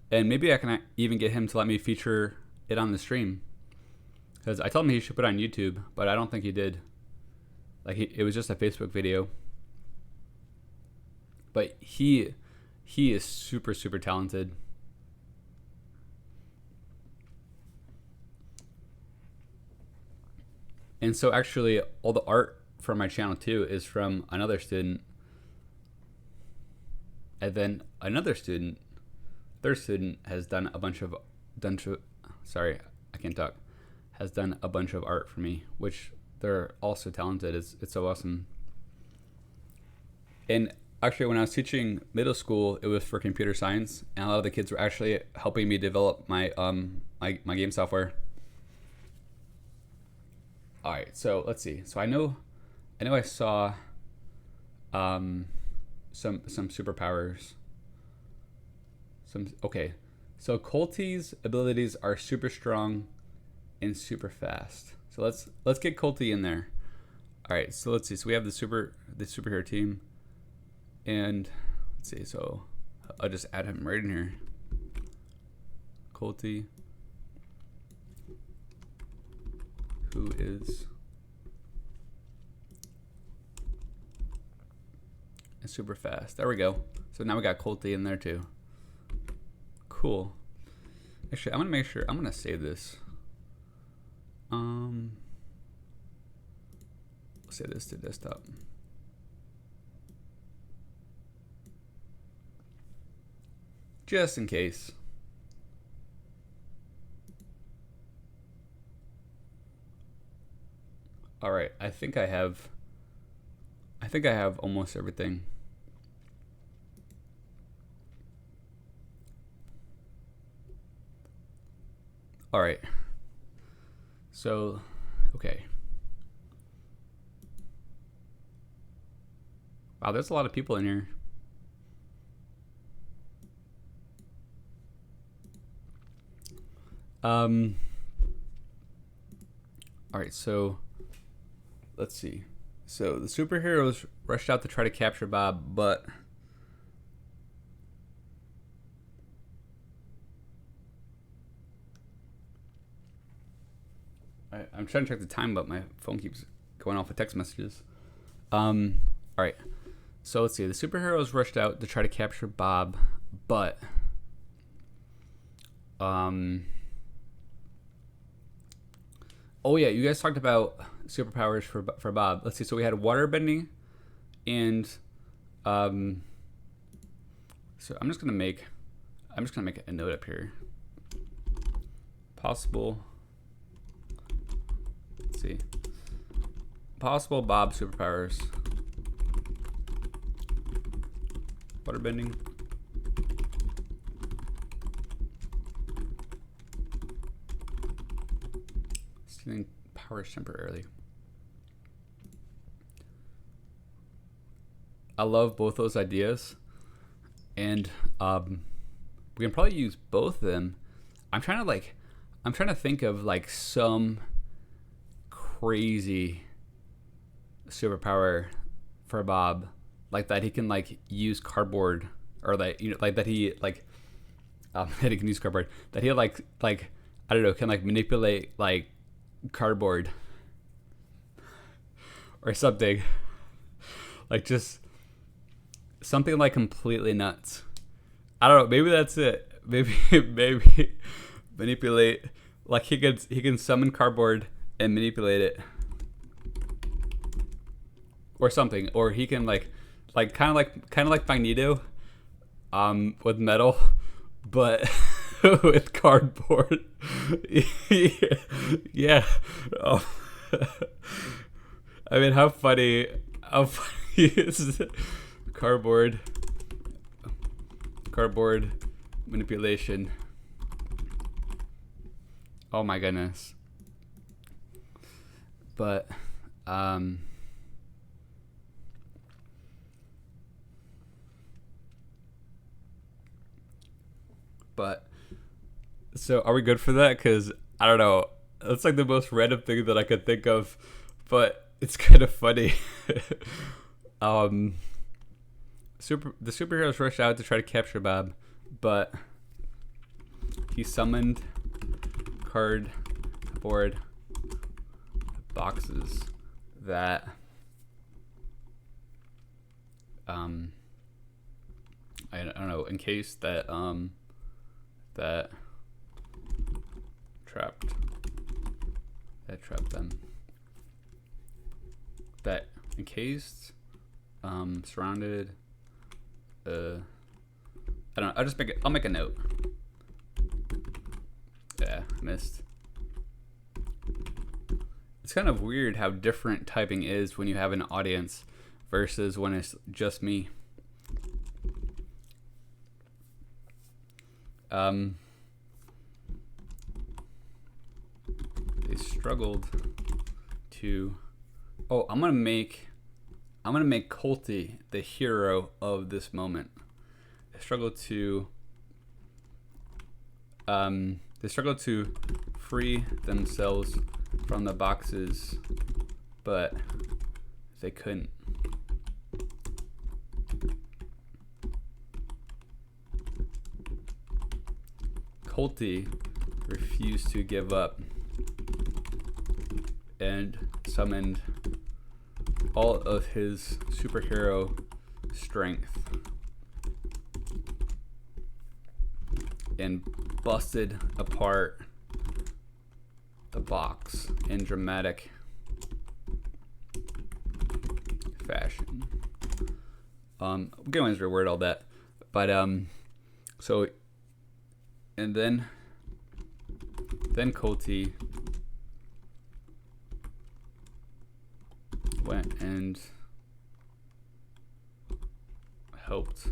And maybe I can even get him to let me feature it on the stream. Because I told him he should put it on YouTube, but I don't think he did. Like it was just a Facebook video. But he is super, super talented. And so actually all the art for my channel too is from another student. And then another student, third student, has done a bunch of has done a bunch of art for me, which they're also talented. It's so awesome. And actually when I was teaching middle school, it was for computer science, and a lot of the kids were actually helping me develop my my game software. All right, so let's see. So I know I saw some superpowers. Okay, So Colty's abilities are super strong and super fast. So let's get Colty in there. All right, so let's see. So we have the superhero team, and let's see. So I'll just add him right in here. Colty, who is super fast. There we go. So now we got Colty in there too. Cool. Actually, I'm gonna make sure. I'm gonna save this. Save this to desktop. Just in case. All right, I think I have almost everything. All right. So, okay. Wow, there's a lot of people in here. All right, so let's see. So the superheroes rushed out to try to capture Bob, but I'm trying to check the time, but my phone keeps going off with text messages. All right. So let's see. The superheroes rushed out to try to capture Bob, but oh yeah, you guys talked about superpowers for Bob. Let's see. So we had waterbending, and so I'm just gonna make a note up here. Possible. Let's see. Possible Bob superpowers. Waterbending. Stealing powers temporarily. I love both those ideas, and we can probably use both of them. I'm trying to think of like some crazy superpower for Bob, like that he can like use cardboard, or that like that he like that he can use cardboard, that he like I don't know, can like manipulate like cardboard or something, like just something like completely nuts. I don't know, maybe that's it. Maybe manipulate, like he can summon cardboard and manipulate it or something, or he can like kind of like Magneto with metal, but with cardboard. Yeah. Oh. I mean, how funny is it? Cardboard manipulation. Oh my goodness. But so are we good for that? Because I don't know, that's like the most random thing that I could think of, but it's kind of funny. The superheroes rush out to try to capture Bob, but he summoned cardboard boxes that I don't know, in case that that trapped them, that encased, surrounded, I don't know, I'll make a note. Yeah, missed. It's kind of weird how different typing is when you have an audience versus when it's just me. They struggled to. Oh, I'm gonna make Colty the hero of this moment. They struggled to they struggled to free themselves from the boxes, but they couldn't. Colty refused to give up and summoned all of his superhero strength and busted apart the box in dramatic fashion. I'm gonna reword all that, but so and then Colty went and helped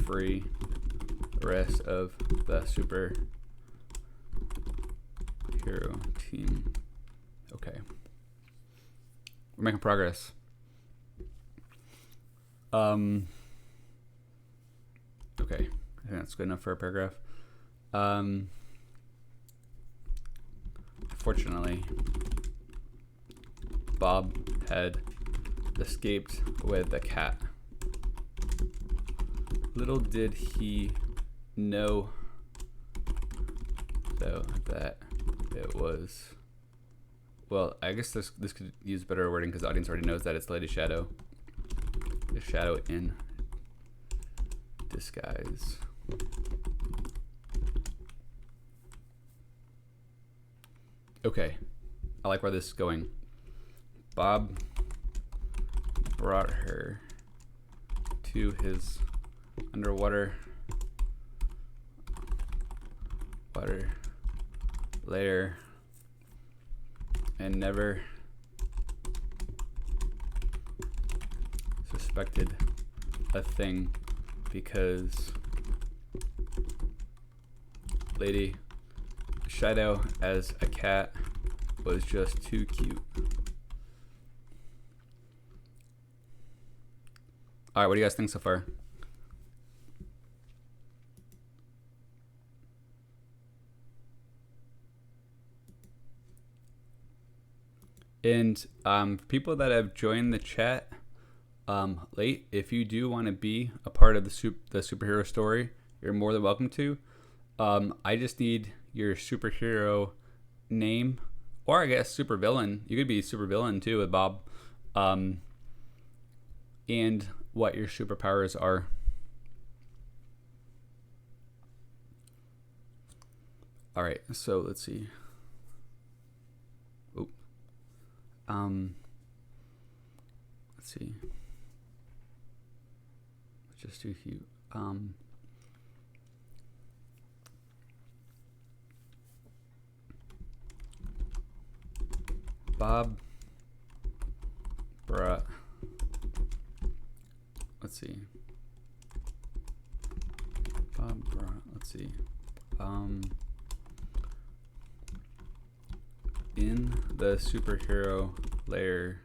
free the rest of the superhero team. Okay, we're making progress. Okay, I think that's good enough for a paragraph. Fortunately, Bob had escaped with the cat. Little did he know, though, that it was... Well, I guess this could use better wording because the audience already knows that it's Lady Shadow. The Shadow in disguise. Okay, I like where this is going. Bob brought her to his underwater lair and never suspected a thing because Lady Shadow as a cat was just too cute. Alright, what do you guys think so far? And people that have joined the chat late, if you do want to be a part of the superhero story, you're more than welcome to. I just need your superhero name, or I guess supervillain. You could be supervillain too with Bob, and what your superpowers are. All right, so let's see. Let's see. Just too cute. Bob brought. Let's see. Bob brought. Let's see. In the superhero lair,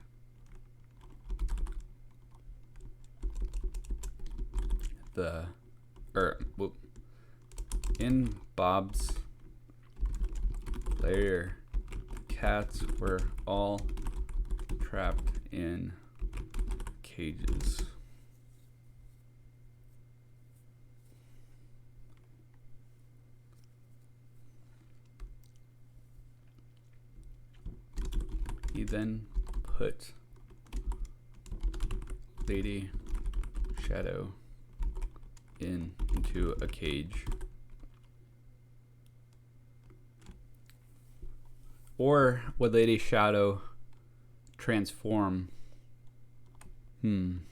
in Bob's lair, cats were all trapped in cages. He then put Lady Shadow into a cage. Or would Lady Shadow transform? I'm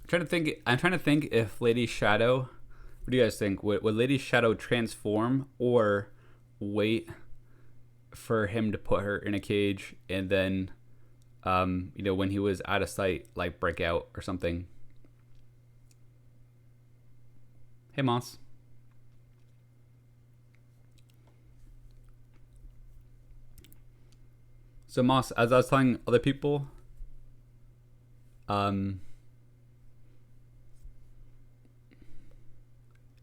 trying to think if Lady Shadow, what do you guys think? Would Lady Shadow transform or wait for him to put her in a cage and then when he was out of sight, like break out or something? Hey Moss. So Moss, as I was telling other people,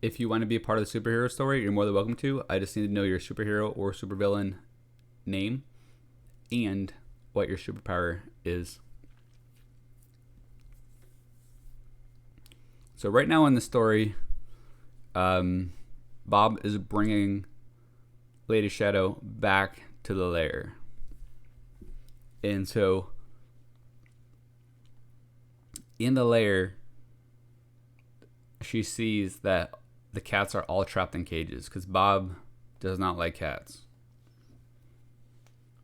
if you want to be a part of the superhero story, you're more than welcome to. I just need to know your superhero or supervillain name and what your superpower is. So right now in the story, Bob is bringing Lady Shadow back to the lair. And so in the lair, she sees that the cats are all trapped in cages because Bob does not like cats.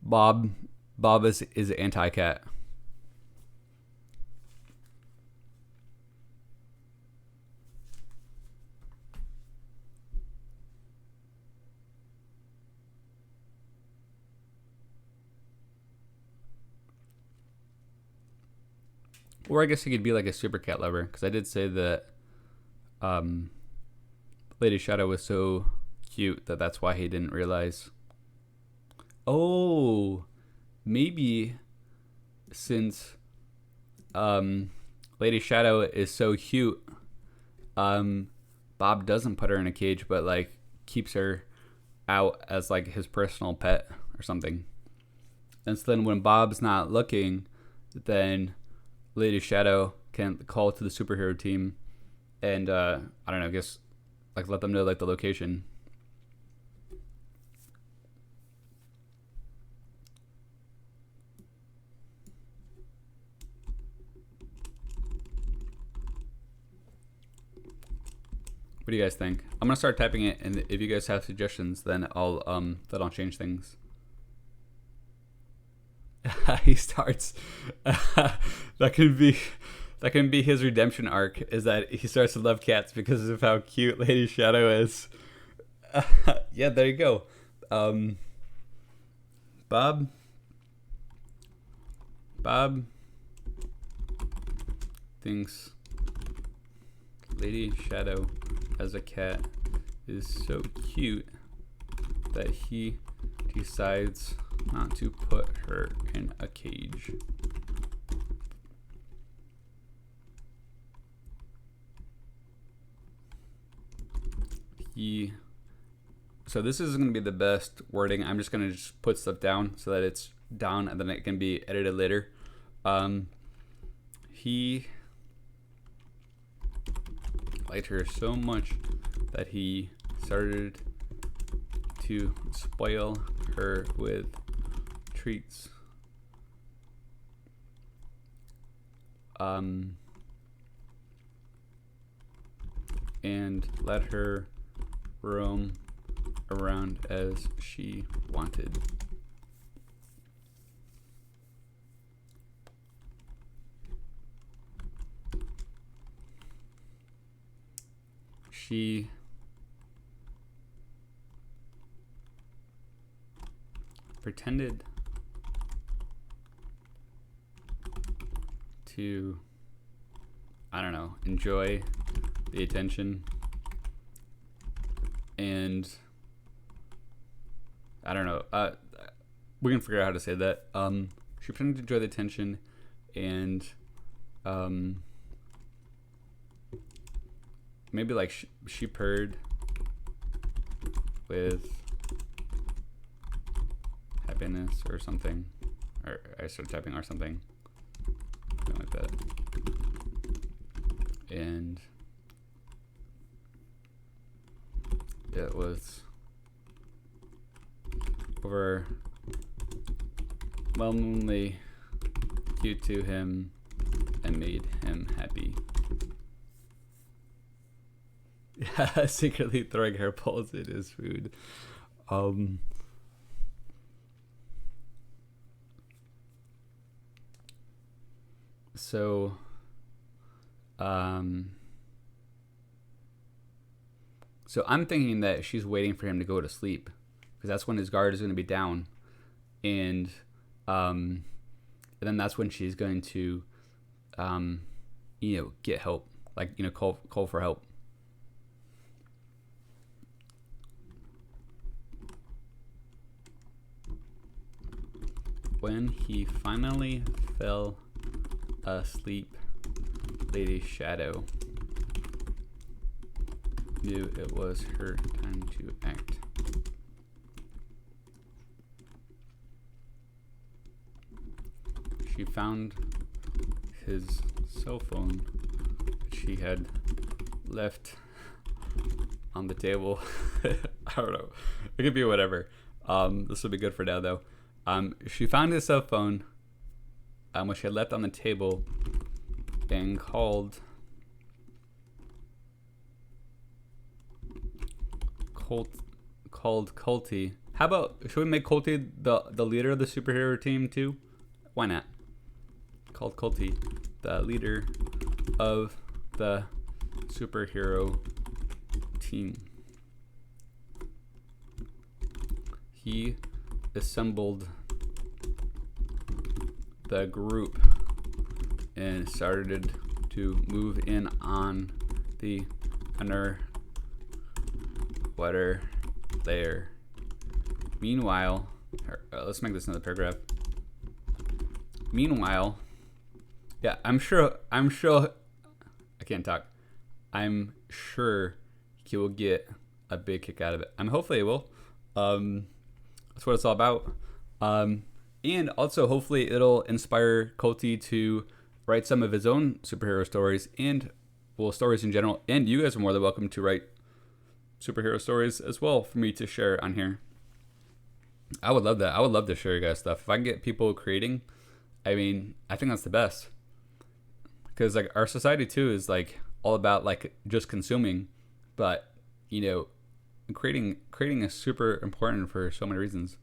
Bob is anti-cat. Or I guess he could be like a super cat lover, because I did say that Lady Shadow was so cute that that's why he didn't realize. Oh, maybe since Lady Shadow is so cute, Bob doesn't put her in a cage, but like keeps her out as like his personal pet or something. And so then when Bob's not looking, then Lady Shadow can call to the superhero team and I don't know, I guess like let them know like the location. What do you guys think? I'm gonna start typing it, and if you guys have suggestions, then I'll change things. He starts. that can be his redemption arc. Is that he starts to love cats because of how cute Lady Shadow is. Yeah, there you go. Bob thinks Lady Shadow as a cat is so cute that he decides not to put her in a cage. So this is going to be the best wording. I'm just going to just put stuff down so that it's down and then it can be edited later. He liked her so much that he started to spoil her with treats. And let her roam around as she wanted. She pretended to, I don't know, enjoy the attention, and I don't know, we can figure out how to say that. She pretended to enjoy the attention, and maybe like she purred with happiness or something, or I started typing or something like that, and it was overwhelmingly cute to him and made him happy. Yeah, secretly throwing hair balls in his food. So I'm thinking that she's waiting for him to go to sleep, because that's when his guard is going to be down, and then that's when she's going to get help, like call for help. When he finally fell asleep, Lady Shadow knew it was her time to act. She found his cell phone that she had left on the table. I don't know. It could be whatever. This will be good for now, though. She found his cell phone, which she had left on the table, and called Colty. How about, should we make Colty the leader of the superhero team too? Why not? Called Colty the leader of the superhero team. He assembled the group and started to move in on the underwater layer. Meanwhile, let's make this another paragraph. Meanwhile, yeah, I'm sure, I can't talk. I'm sure he will get a big kick out of it. Hopefully he will. That's what it's all about. And also hopefully it'll inspire Colty to write some of his own superhero stories and, well, stories in general. And you guys are more than welcome to write superhero stories as well for me to share on here. I would love that. I would love to share you guys stuff. If I can get people creating, I mean, I think that's the best. Because like our society too is like all about like just consuming, but you know, creating is super important for so many reasons.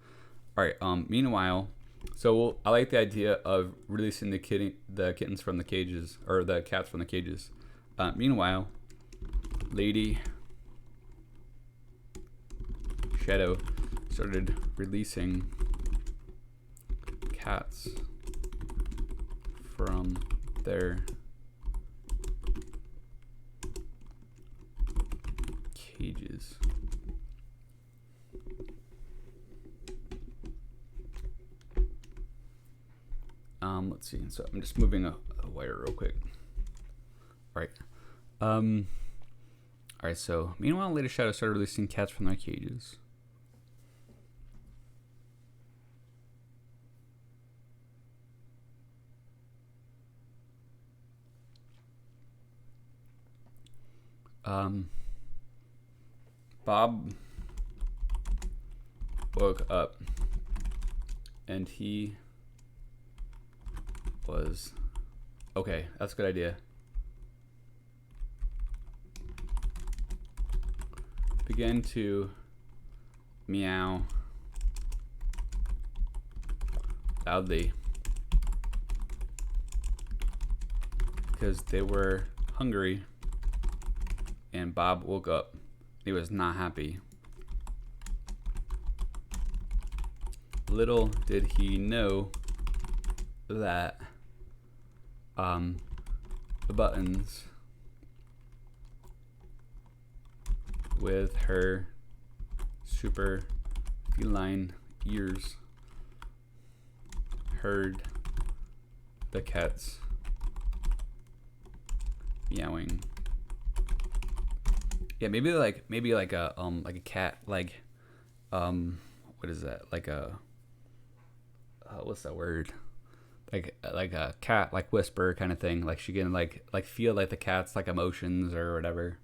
All right. Meanwhile, so I like the idea of releasing the kittens from the cages, or the cats from the cages. Meanwhile, Lady Shadow started releasing cats from their cages. Let's see. So I'm just moving a wire real quick. All right. All right. So meanwhile, Lady Shadow started releasing cats from their cages. Bob woke up and he was okay. That's a good idea. Began to meow loudly because they were hungry, and Bob woke up. He was not happy. Little did he know that the Buttons, with her super feline ears, heard the cats meowing. Yeah, maybe like a cat, like what is that? Like a what's that word? Like a cat, like whisper kind of thing. Like she can like feel like the cat's like emotions or whatever.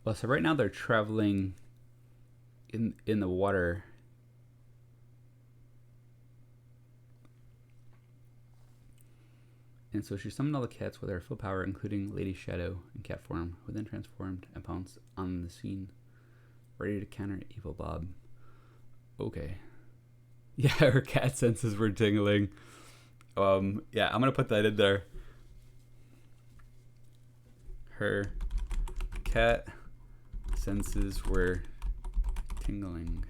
Well, so right now they're traveling in the water. And so she summoned all the cats with her full power, including Lady Shadow in cat form, who then transformed and pounced on the scene, ready to counter evil Bob. Okay. Yeah, her cat senses were tingling. Yeah, I'm gonna put that in there. Her cat senses were tingling.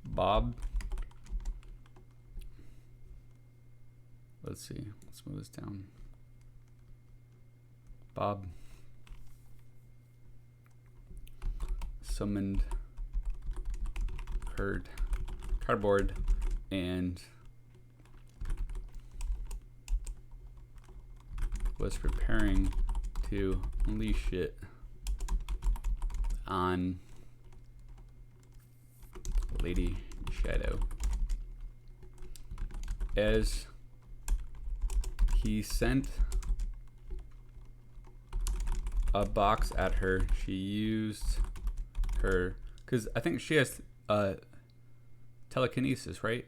Bob Let's see. Let's move this down. Bob summoned cardboard and was preparing to unleash it on Lady Shadow. As he sent a box at her, she used her, because I think she has telekinesis, right?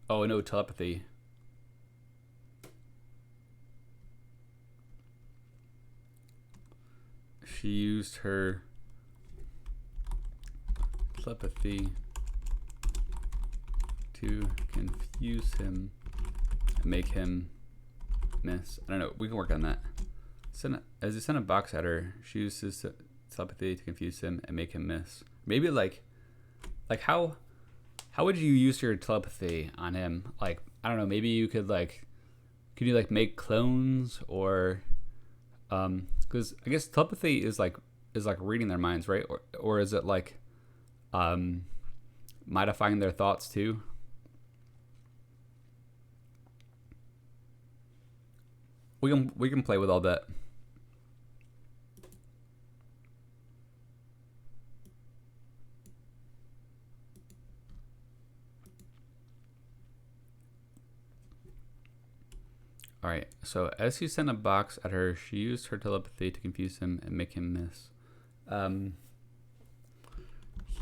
Oh no, telepathy. She used her telepathy to confuse him and make him miss. I don't know. We can work on that. As he sent a box at her, she used his telepathy to confuse him and make him miss. Maybe like how would you use your telepathy on him? Like, I don't know. Maybe you could could you make clones, or because I guess telepathy is like reading their minds, right? Or is it like modifying their thoughts too? We can play with all that. All right. So as he sent a box at her, she used her telepathy to confuse him and make him miss.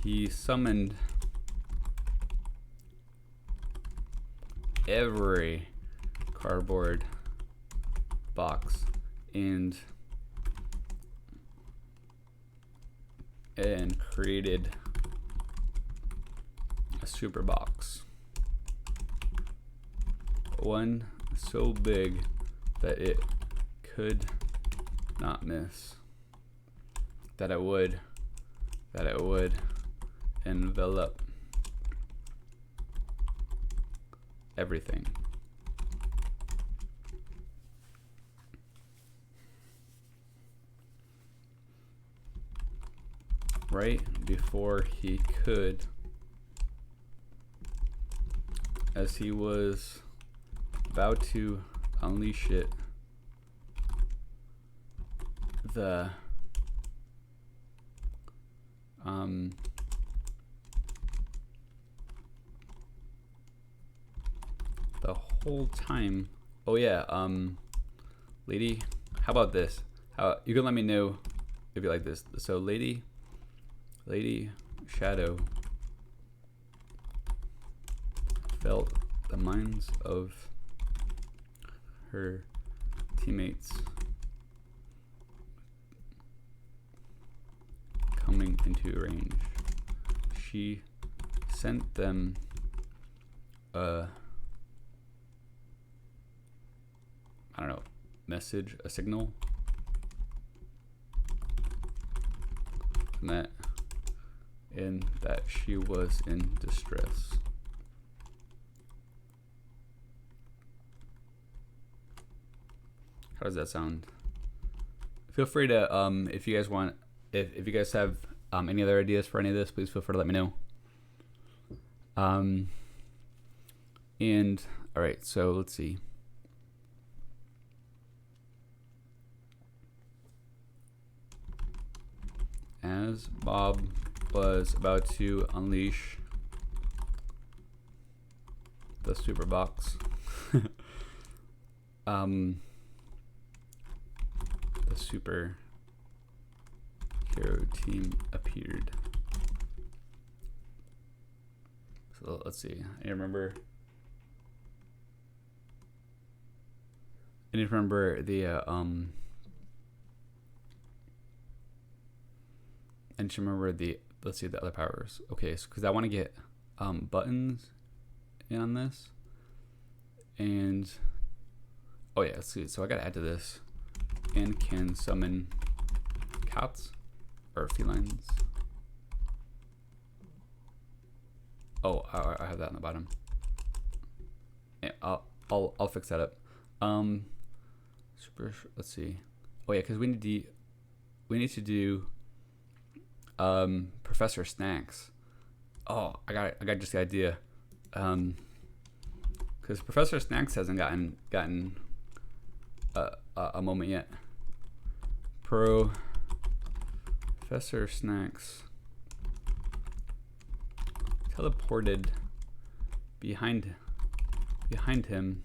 He summoned every cardboard box and created a super box, one so big that it could not miss, that it would envelop everything. Right before he could, as he was about to unleash it, the whole time. Oh yeah, lady, how about this? How you can let me know if you like this. So Lady Shadow felt the minds of her teammates coming into range. She sent them a message, a signal, and that she was in distress. How does that sound? Feel free to if you guys want, if you guys have any other ideas for any of this, please feel free to let me know. And all right, so let's see. As Bob was about to unleash the super box, the super hero team appeared. So let's see. I remember the and just remember the, let's see the other powers. Okay, so because I want to get buttons in on this, and oh yeah, let's see. So I gotta add to this, and can summon cats or felines. Oh, I have that on the bottom. I'll fix that up. Super. Let's see. Oh yeah, because we need to do Professor Snacks. Oh, I got just the idea. Because Professor Snacks hasn't gotten a moment yet. Professor Snacks teleported behind him.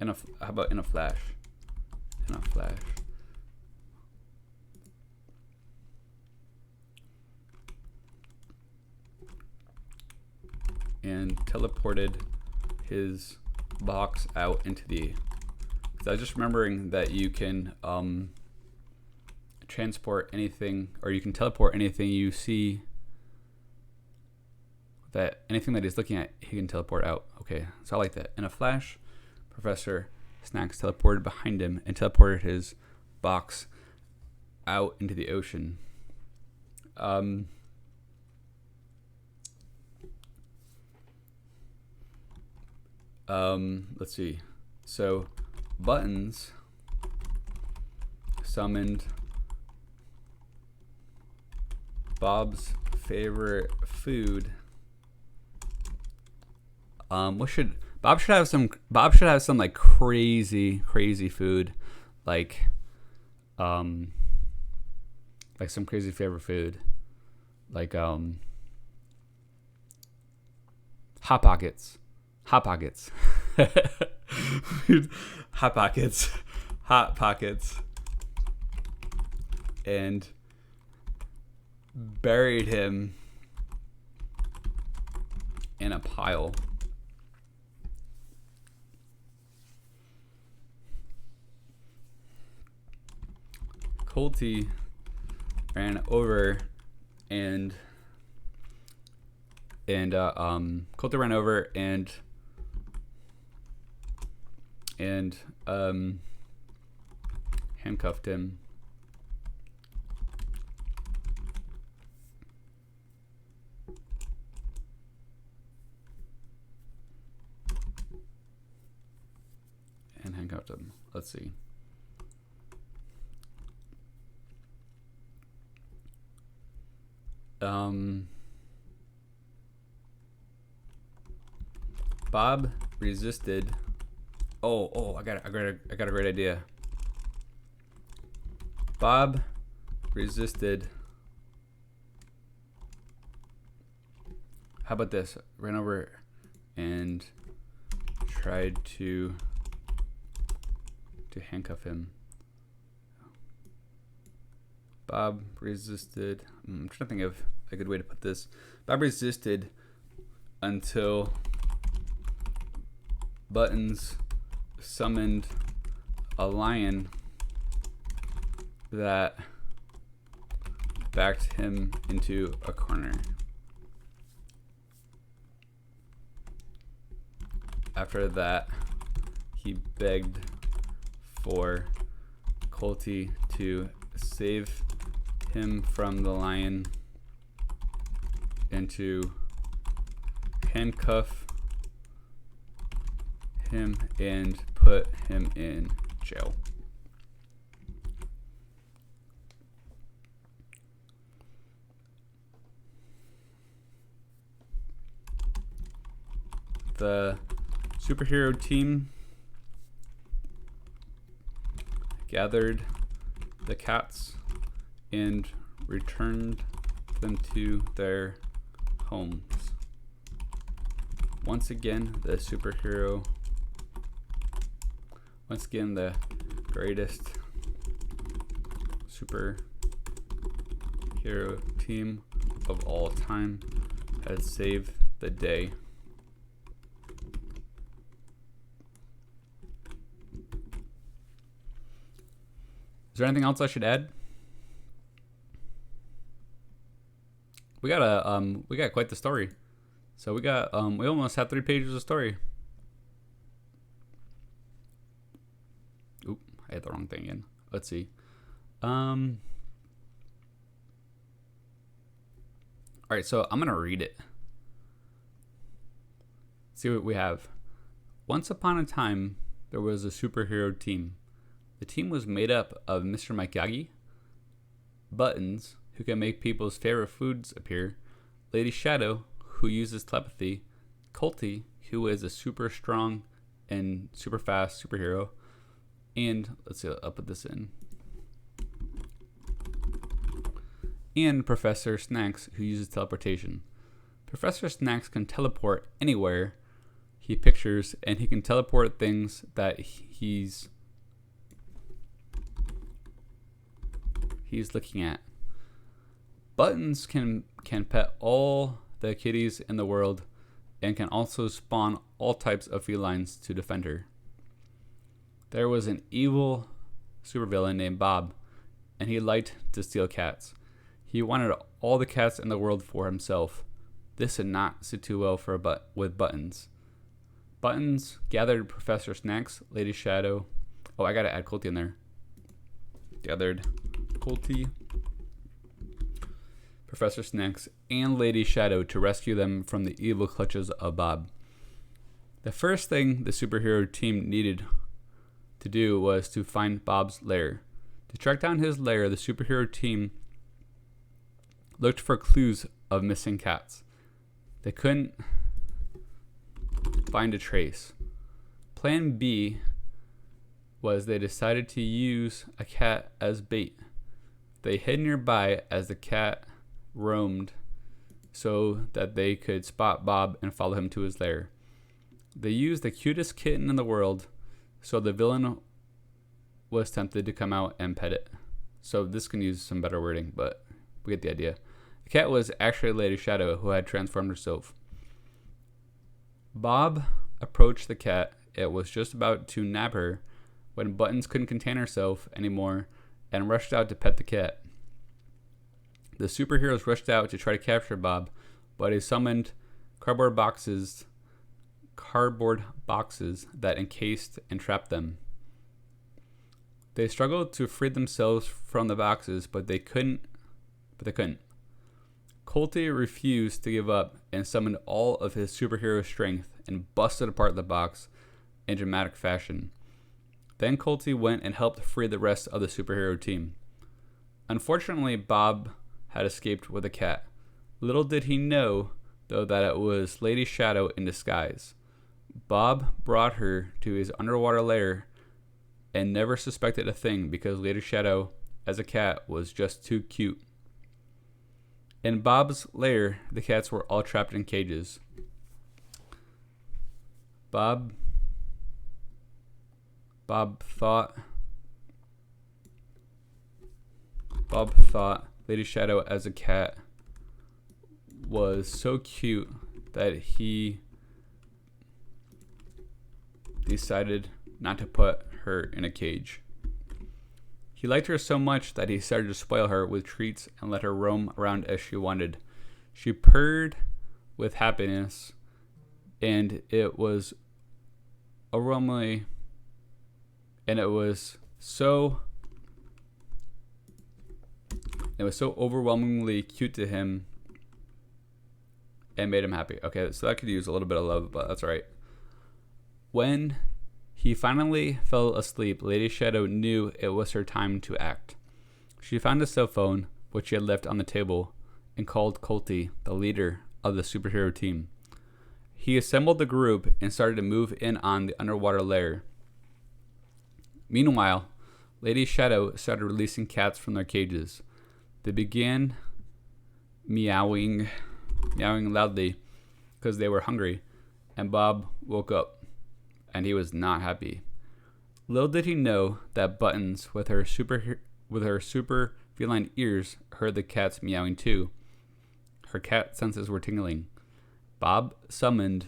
How about in a flash? In a flash. And teleported his box out into the. Because I was just remembering that you can transport anything, or you can teleport anything you see. That anything that he's looking at, he can teleport out. Okay, so I like that. In a flash, Professor Snacks teleported behind him and teleported his box out into the ocean. Let's see. So, Buttons summoned Bob's favorite food. Bob should have some like crazy food, like some crazy favorite food, like Hot Pockets. Hot Pockets. Hot Pockets. And buried him in a pile. Colty ran over and Colter ran over and handcuffed him. And handcuffed him. Let's see. Bob resisted. Oh, I got a great idea. Bob resisted. How about this? Ran over and tried to handcuff him. Bob resisted. I'm trying to think of a good way to put this. Bob resisted until Buttons summoned a lion that backed him into a corner. After that, he begged for Colty to save him from the lion and to handcuff him and put him in jail. The superhero team gathered the cats and returned them to their homes. Once again, the greatest superhero team of all time has saved the day. Is there anything else I should add? We got quite the story. So we almost have 3 pages of story. Oop, I hit the wrong thing again. Let's see. Are All right, so I'm going to read it. See what we have. Once upon a time, there was a superhero team. The team was made up of Mr. Miyagi, Buttons, who can make people's favorite foods appear, Lady Shadow, who uses telepathy, Colty, who is a super strong and super fast superhero, and let's see, I'll put this in, and Professor Snacks, who uses teleportation. Professor Snacks can teleport anywhere he pictures, and he can teleport things that he's looking at. Buttons can pet all the kitties in the world and can also spawn all types of felines to defend her. There was an evil supervillain named Bob, and he liked to steal cats. He wanted all the cats in the world for himself. This did not sit too well with Buttons. Buttons gathered Professor Snacks, Lady Shadow. Oh, I gotta add Colty in there. Gathered Colty, Professor Snacks, and Lady Shadow to rescue them from the evil clutches of Bob. The first thing the superhero team needed to do was to find Bob's lair. To track down his lair, the superhero team looked for clues of missing cats. They couldn't find a trace. Plan B was they decided to use a cat as bait. They hid nearby as the cat roamed so that they could spot Bob and follow him to his lair. They used the cutest kitten in the world, so the villain was tempted to come out and pet it. So this can use some better wording, but we get the idea. The cat was actually Lady Shadow, who had transformed herself. Bob approached the cat. It was just about to nab her when Buttons couldn't contain herself anymore and rushed out to pet the cat. The superheroes rushed out to try to capture Bob, but he summoned cardboard boxes that encased and trapped them. They struggled to free themselves from the boxes, but they couldn't. Colty refused to give up and summoned all of his superhero strength and busted apart the box in dramatic fashion. Then Colty went and helped free the rest of the superhero team. Unfortunately, Bob had escaped with a cat. Little did he know, though, that it was Lady Shadow in disguise. Bob brought her to his underwater lair and never suspected a thing because Lady Shadow, as a cat, was just too cute. In Bob's lair, the cats were all trapped in cages. Bob thought Lady Shadow as a cat was so cute that he decided not to put her in a cage. He liked her so much that he started to spoil her with treats and let her roam around as she wanted. She purred with happiness, and it was so overwhelmingly cute to him and made him happy. Okay, so that could use a little bit of love, but that's all right. When he finally fell asleep, Lady Shadow knew it was her time to act. She found a cell phone, which she had left on the table, and called Colty, the leader of the superhero team. He assembled the group and started to move in on the underwater lair. Meanwhile, Lady Shadow started releasing cats from their cages. They began meowing loudly because they were hungry, and Bob woke up, and he was not happy. Little did he know that Buttons, with her super feline ears, heard the cats meowing too. Her cat senses were tingling. Bob summoned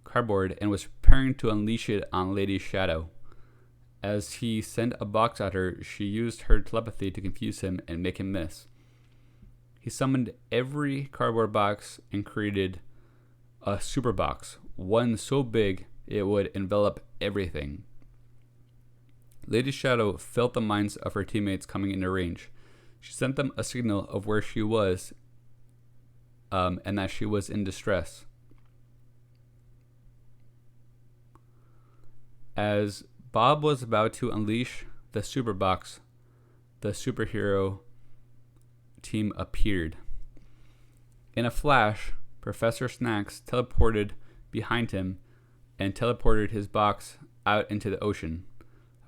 cardboard and was preparing to unleash it on Lady Shadow. As he sent a box at her, she used her telepathy to confuse him and make him miss. He summoned every cardboard box and created a super box, one so big it would envelop everything. Lady Shadow felt the minds of her teammates coming into range. She sent them a signal of where she was and that she was in distress. As Bob was about to unleash the super box, the superhero team appeared. In a flash, Professor Snacks teleported behind him and teleported his box out into the ocean.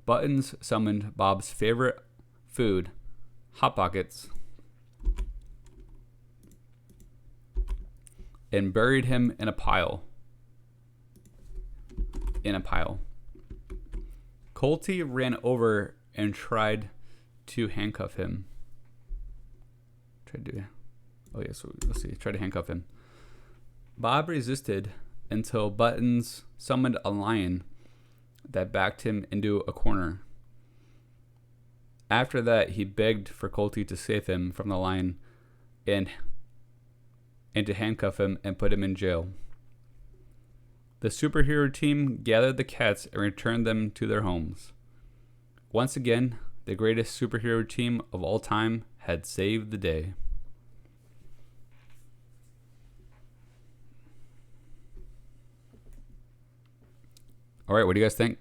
Buttons summoned Bob's favorite food, Hot Pockets, and buried him in a pile. Colty ran over and tried to handcuff him. Try to handcuff him. Bob resisted until Buttons summoned a lion that backed him into a corner. After that, he begged for Colty to save him from the lion and to handcuff him and put him in jail. The superhero team gathered the cats and returned them to their homes. Once again, the greatest superhero team of all time had saved the day. All right, what do you guys think?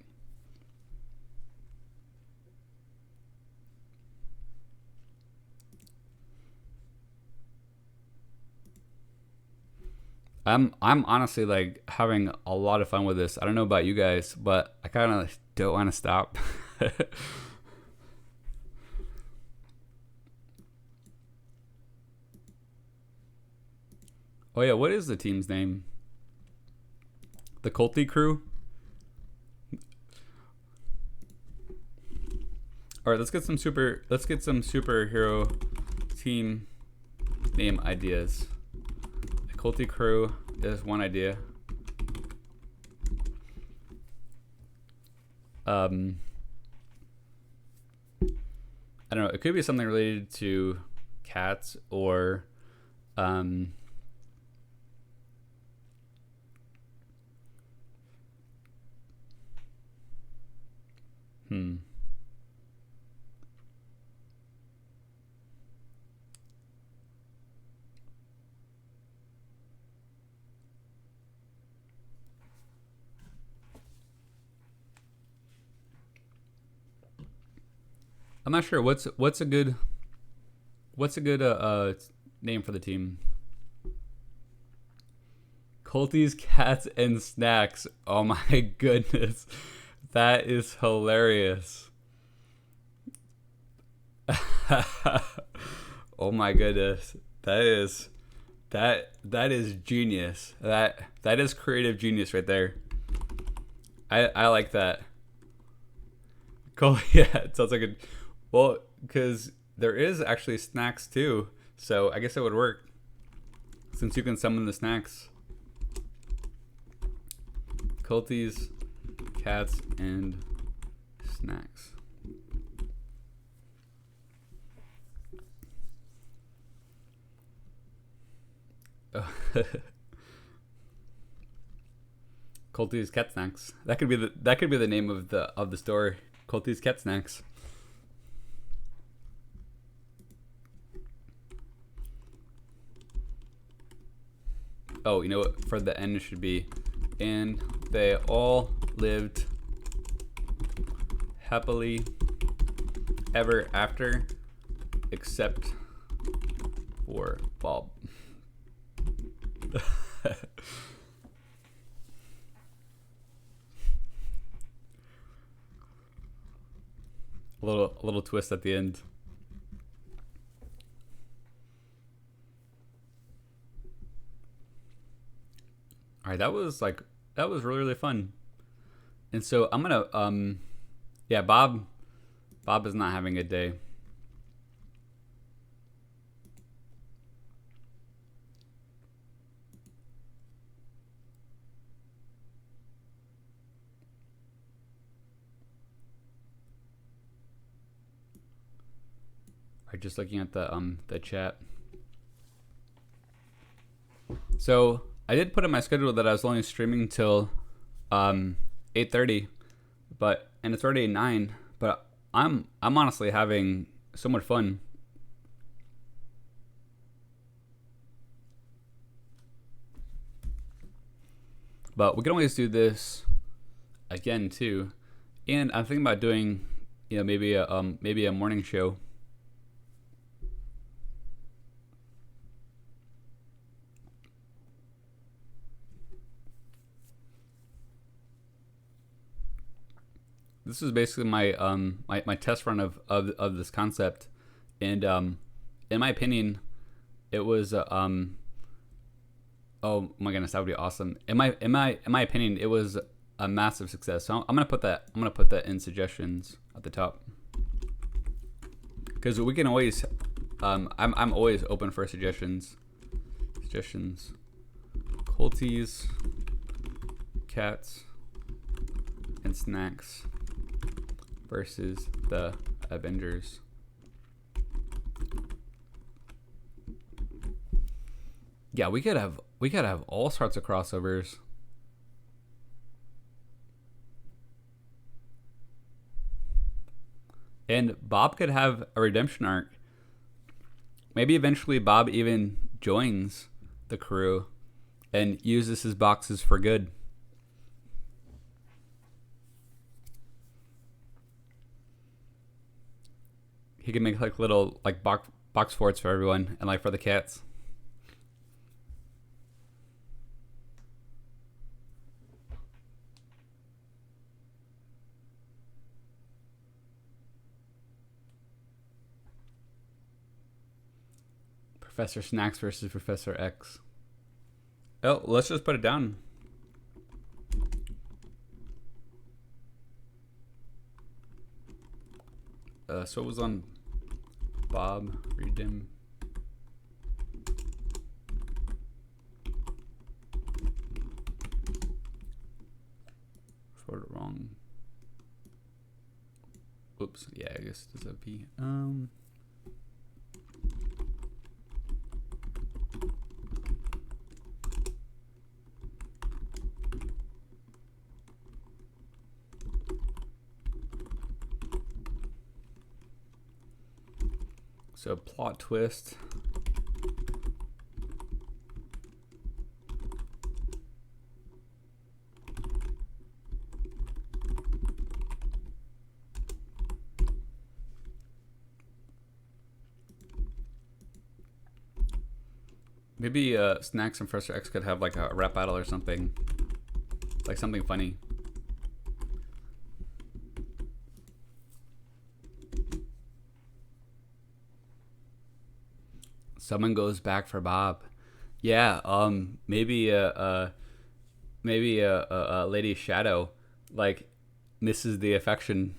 I'm honestly like having a lot of fun with this. I don't know about you guys, but I kind of don't want to stop. Oh yeah, what is the team's name? The Colty Crew? All right, let's get some superhero team name ideas. The Colty Crew is one idea. I don't know. It could be something related to cats or I'm not sure what's a good name for the team. Colty's Cats and Snacks. Oh my goodness. That is hilarious. Oh my goodness. That is genius. That is creative genius right there. I like that. Cool. Yeah, it sounds like a well, because there is actually snacks too, so I guess it would work since you can summon the snacks. Colty's Cats and Snacks. Oh. Colty's Cat Snacks. That could be the name of the store. Colty's Cat Snacks. Oh, you know what? For the end, it should be, and they all lived happily ever after, except for Bob. A little twist at the end. All right, that was really, really fun. And so I'm gonna yeah, Bob is not having a day. All right, just looking at the chat. So I did put in my schedule that I was only streaming till 8:30, and it's already 9. But I'm honestly having so much fun. But we can always do this again too. And I'm thinking about doing, maybe a morning show. This is basically my test run of this concept, and in my opinion, it was oh my goodness, that would be awesome. In my opinion, it was a massive success. So I'm gonna put that in suggestions at the top, because we can always I'm always open for suggestions. Colties, cats, and snacks versus the Avengers. Yeah, we could have all sorts of crossovers. And Bob could have a redemption arc. Maybe eventually Bob even joins the crew and uses his boxes for good. He can make like little like box forts for everyone and like for the cats. Professor Snacks versus Professor X. Oh, let's just put it down. So it was on Bob Redim. Wrote it wrong. Oops. Yeah, I guess it's a P. So plot twist. Maybe Snacks and Professor X could have like a rap battle or something. Like something funny. Someone goes back for Bob. Yeah, maybe Lady Shadow like misses the affection.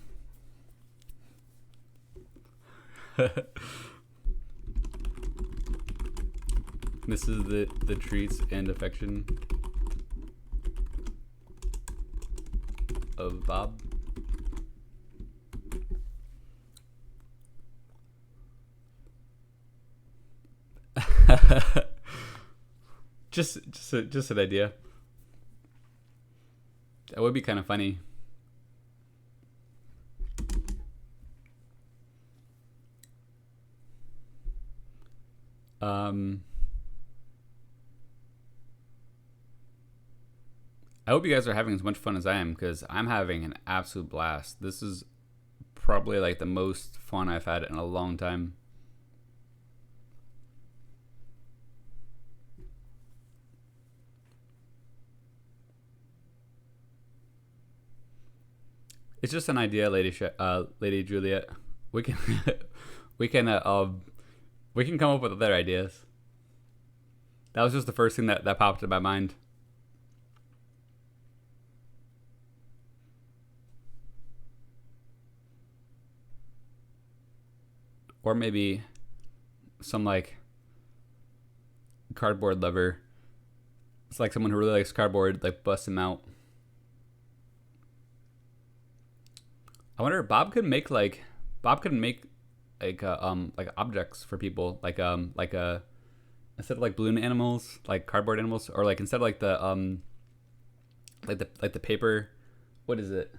Misses the treats and affection of Bob. just an idea. That would be kind of funny. I hope you guys are having as much fun as I am, because I'm having an absolute blast. This is probably like the most fun I've had in a long time. It's just an idea, Lady Juliet. We can we can come up with other ideas. That was just the first thing that popped in my mind. Or maybe some like cardboard lover. It's like someone who really likes cardboard, like bust him out. I wonder if Bob could make like objects for people, like instead of like balloon animals, like cardboard animals, or like instead of like the paper, what is it?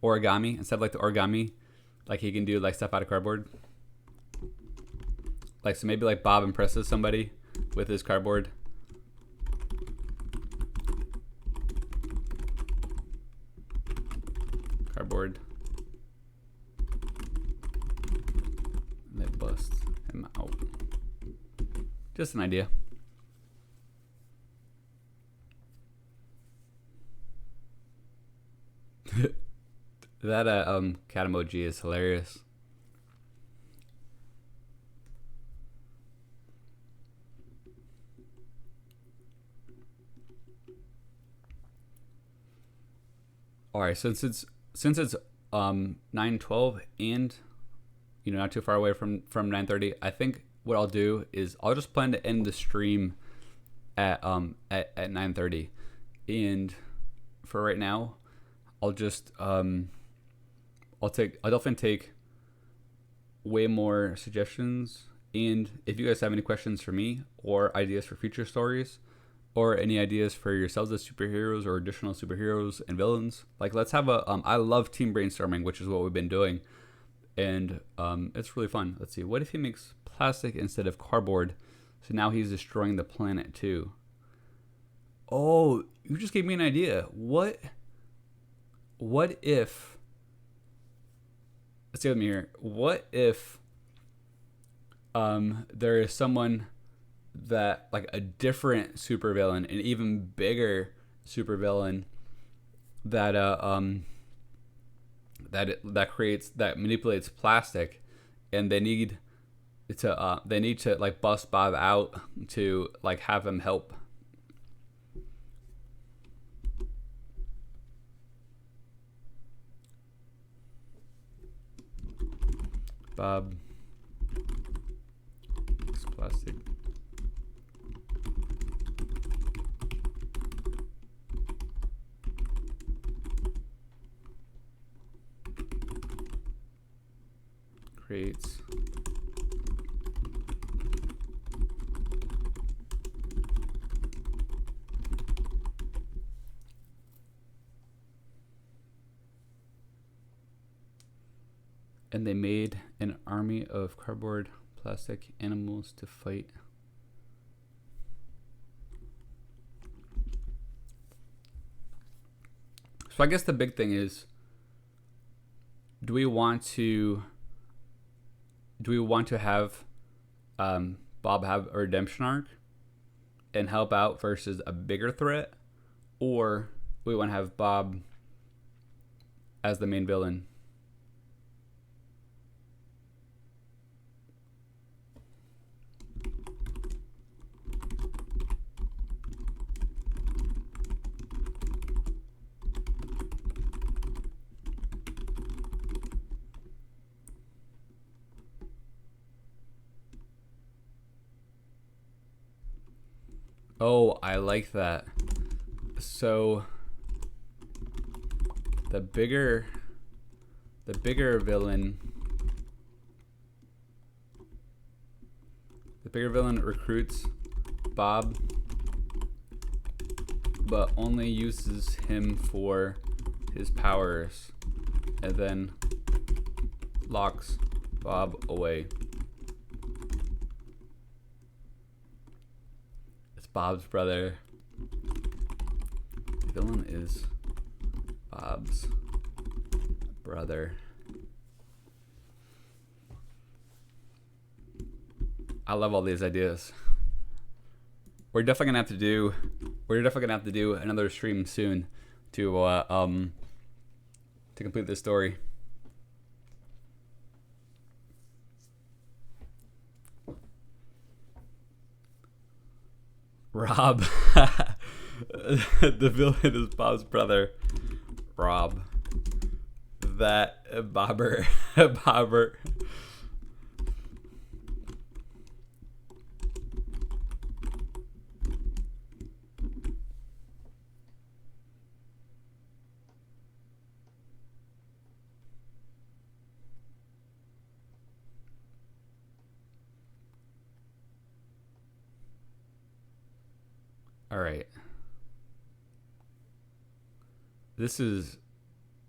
Origami. Instead of like the origami, like he can do like stuff out of cardboard. Like, so maybe like Bob impresses somebody with his cardboard. cardboard. And they bust him out. Just an idea. That cat emoji is hilarious. All right, since it's 9:12 and not too far away from 9:30, I think what I'll do is I'll just plan to end the stream at 9:30, and for right now, I'll just I'll definitely take way more suggestions, and if you guys have any questions for me or ideas for future stories, or any ideas for yourselves as superheroes or additional superheroes and villains, like let's have a I love team brainstorming, which is what we've been doing, and it's really fun. Let's see, what if he makes plastic instead of cardboard, so now he's destroying the planet too? Oh, you just gave me an idea. What if, stay with me here, what if there is someone that, like a different supervillain, an even bigger supervillain that that manipulates plastic, and they need to like bust Bob out to like have him help. Bob makes plastic. Creates and they made an army of cardboard plastic animals to fight. So I guess the big thing is, do we want to have Bob have a redemption arc and help out versus a bigger threat, or we want to have Bob as the main villain? Oh, I like that. So the bigger villain recruits Bob, but only uses him for his powers, and then locks Bob away. Bob's brother. The villain is Bob's brother. I love all these ideas. We're definitely gonna have to do another stream soon to complete this story. Rob. The villain is Bob's brother, Rob. That Bobber. Bobber. All right. This is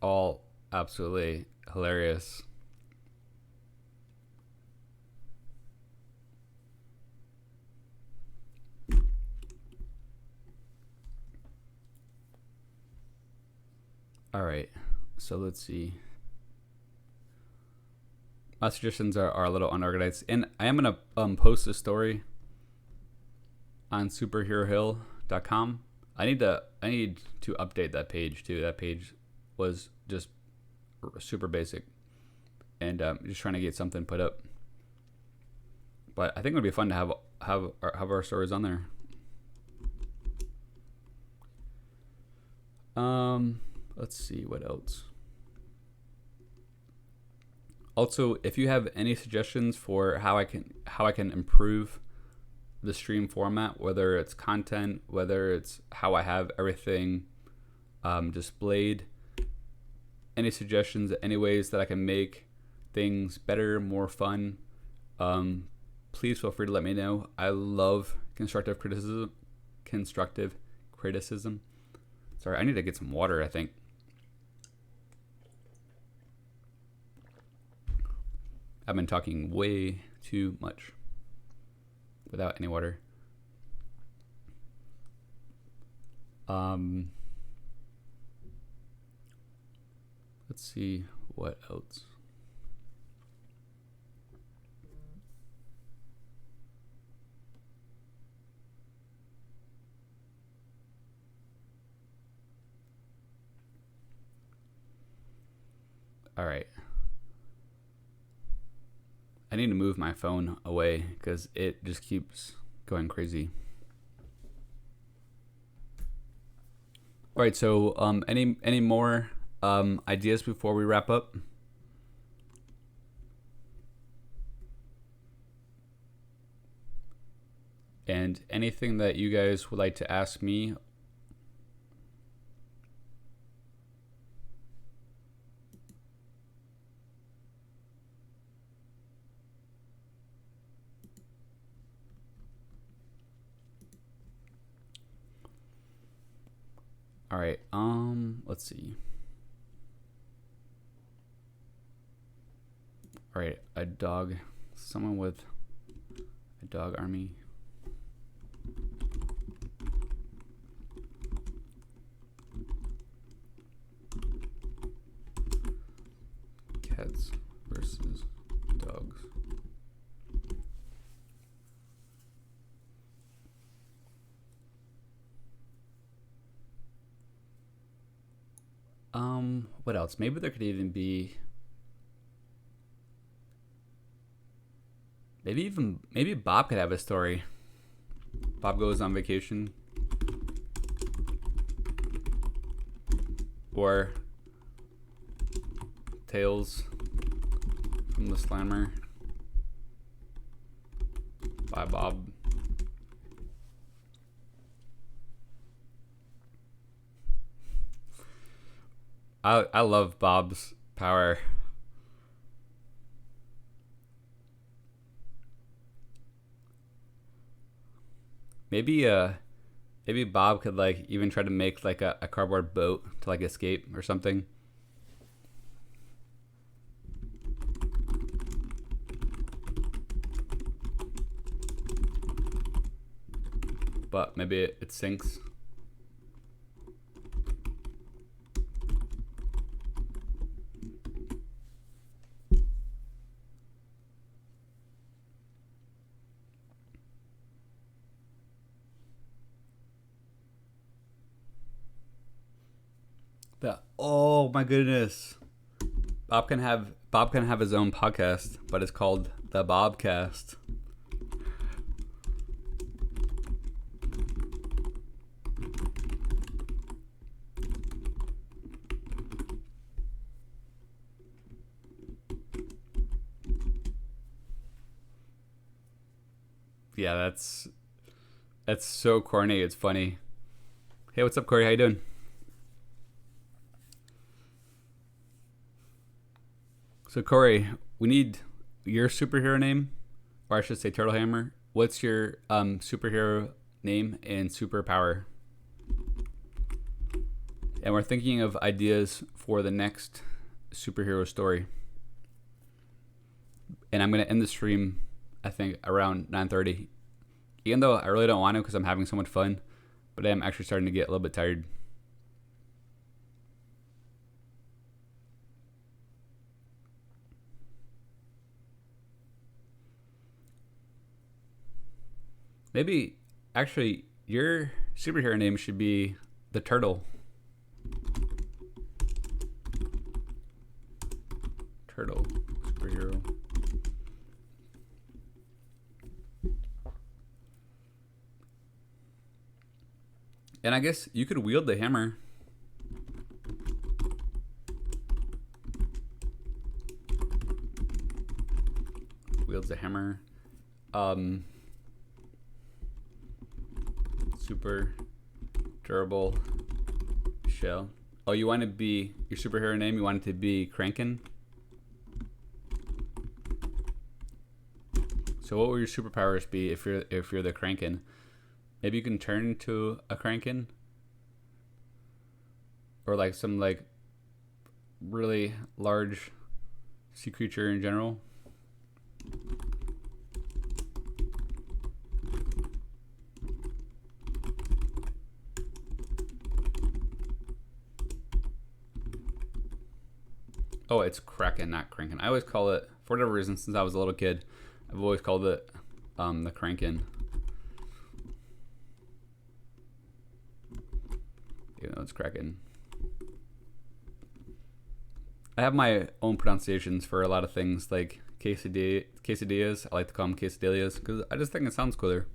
all absolutely hilarious. All right. So let's see. My suggestions are a little unorganized, and I am gonna post a story on superherohill.com. I need to update that page too. That page was just super basic, and just trying to get something put up. But I think it would be fun to have our stories on there. Let's see what else. Also, if you have any suggestions for how I can improve the stream format, whether it's content, whether it's how I have everything displayed, any suggestions, any ways that I can make things better, more fun, please feel free to let me know. I love constructive criticism. Sorry, I need to get some water, I think. I've been talking way too much without any water. Let's see what else. All right. I need to move my phone away because it just keeps going crazy. All right, so any more ideas before we wrap up? And anything that you guys would like to ask me? All right, let's see. All right, someone with a dog army. Cats versus dogs. What else? Maybe there could even be maybe Bob could have a story. Bob goes on vacation. Or Tales from the Slammer by Bob. I love Bob's power. Maybe Bob could like even try to make like a cardboard boat to like escape or something. But maybe it sinks. Oh my goodness. Bob can have his own podcast, but it's called The Bobcast. Yeah, that's so corny. It's funny. Hey, what's up, Corey? How you doing? So Corey, we need your superhero name, or I should say Turtle Hammer. What's your superhero name and superpower? And we're thinking of ideas for the next superhero story. And I'm gonna end the stream, I think, around 9:30. Even though I really don't want to because I'm having so much fun, but I am actually starting to get a little bit tired. Maybe actually your superhero name should be the Turtle. Turtle superhero. And I guess you could wield the hammer. Wields the hammer. Super durable shell. Oh, you want to be your superhero name? You want it to be Kraken? So what will your superpowers be if you're the Kraken? Maybe you can turn into a Kraken, or like some like really large sea creature in general. Oh, it's Kraken, not Kraken. I always call it, for whatever reason, since I was a little kid, I've always called it the Kraken. Even though it's Kraken. I have my own pronunciations for a lot of things, like quesadillas. I like to call them quesadillas because I just think it sounds cooler.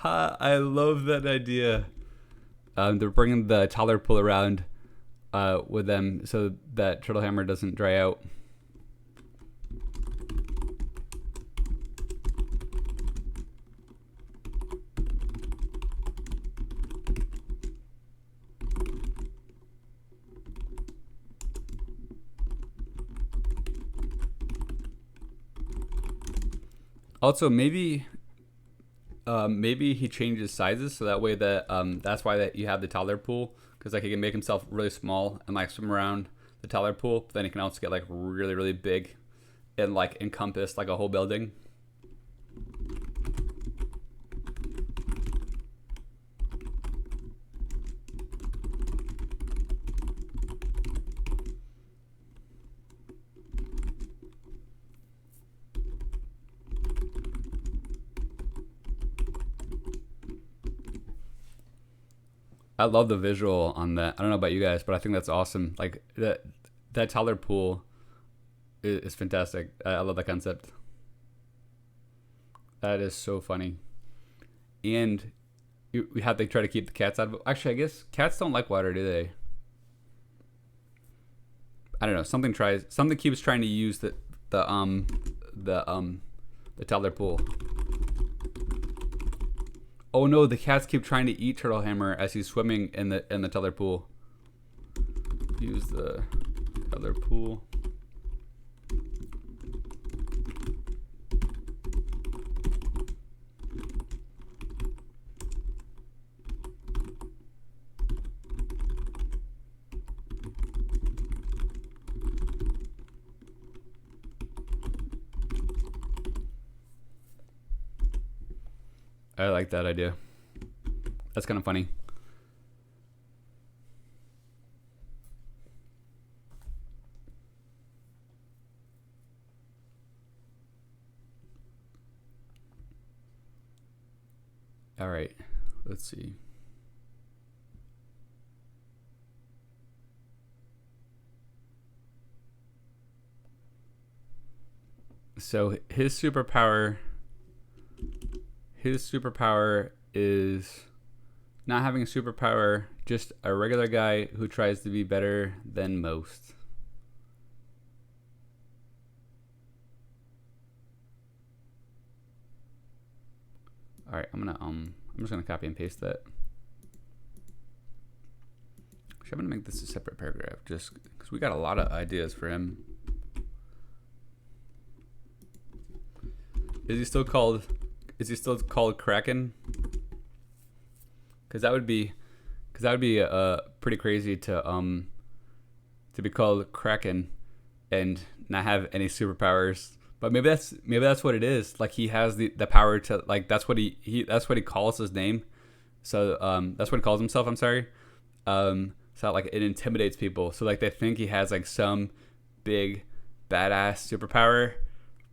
I love that idea. They're bringing the toddler pool around with them so that Turtle Hammer doesn't dry out. Also, maybe he changes sizes so that way that that's why that you have the toddler pool, because like he can make himself really small and like swim around the toddler pool, but then he can also get like really really big and like encompass like a whole building. I love the visual on that. I don't know about you guys, but I think that's awesome. Like that toddler pool is fantastic. I love that concept. That is so funny. And we have to try to keep the cats out of it. Actually, I guess cats don't like water, do they? I don't know. Something keeps trying to use the toddler pool. Oh no, the cats keep trying to eat Turtle Hammer as he's swimming in the toddler pool. Use the toddler pool. I like that idea. That's kind of funny. All right, let's see. So his superpower is not having a superpower, just a regular guy who tries to be better than most. All right, I'm just gonna copy and paste that. Actually, I'm gonna make this a separate paragraph just because we got a lot of ideas for him. Is he still called Kraken? Because that would be pretty crazy to be called Kraken and not have any superpowers. But maybe that's what it is. Like he has the power to, like, that's what he calls his name. So that's what he calls himself. I'm sorry. so like it intimidates people. So like they think he has like some big badass superpower,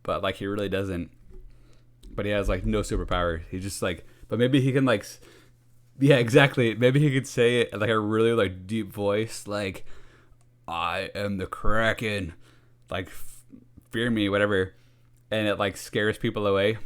but like he really doesn't. But he has like no superpower. He's just like, but maybe he can like, yeah, exactly. Maybe he could say it in like a really like deep voice, like, I am the Kraken, like fear me, whatever, and it like scares people away.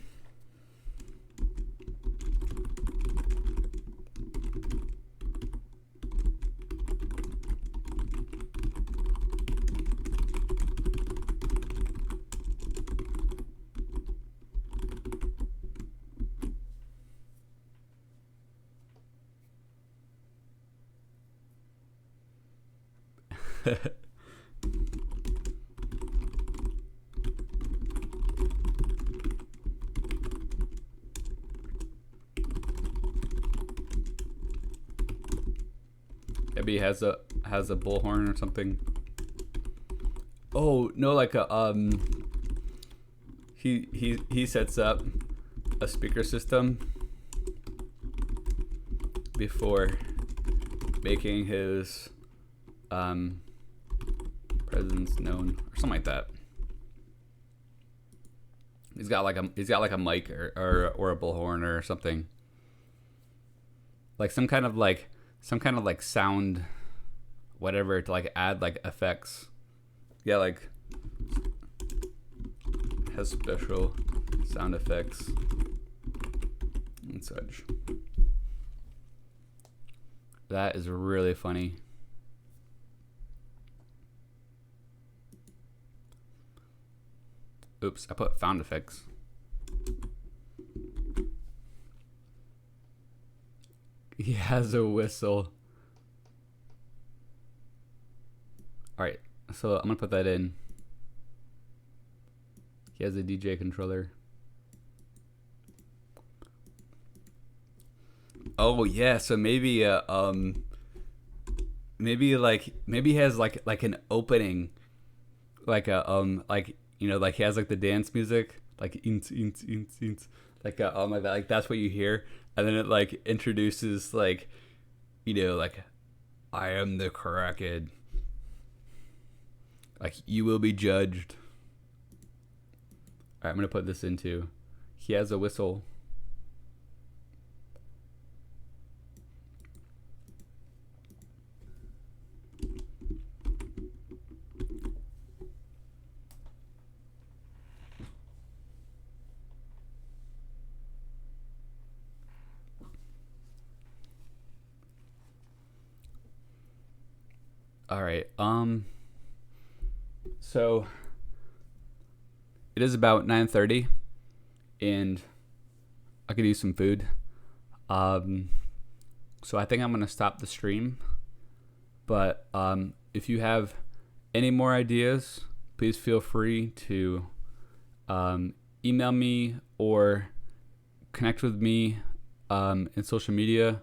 Maybe he has a bullhorn or something. Oh no, like a he sets up a speaker system before making his presence known or something like that. He's got like a mic or a bullhorn or something. Like some kind of like sound whatever to like add like effects. Yeah, like has special sound effects and such. That is really funny. Oops, I put sound effects. He has a whistle. Alright, so I'm gonna put that in. He has a DJ controller. Oh yeah, so maybe maybe he has like an opening, like a like you know, like he has like the dance music, like int, like that's what you hear, and then it like introduces like, you know, like I am the Kraken, like you will be judged. All right, I'm gonna put this into. He has a whistle. All right. So it is about 9:30, and I could use some food. So I think I'm gonna stop the stream. But if you have any more ideas, please feel free to email me or connect with me in social media.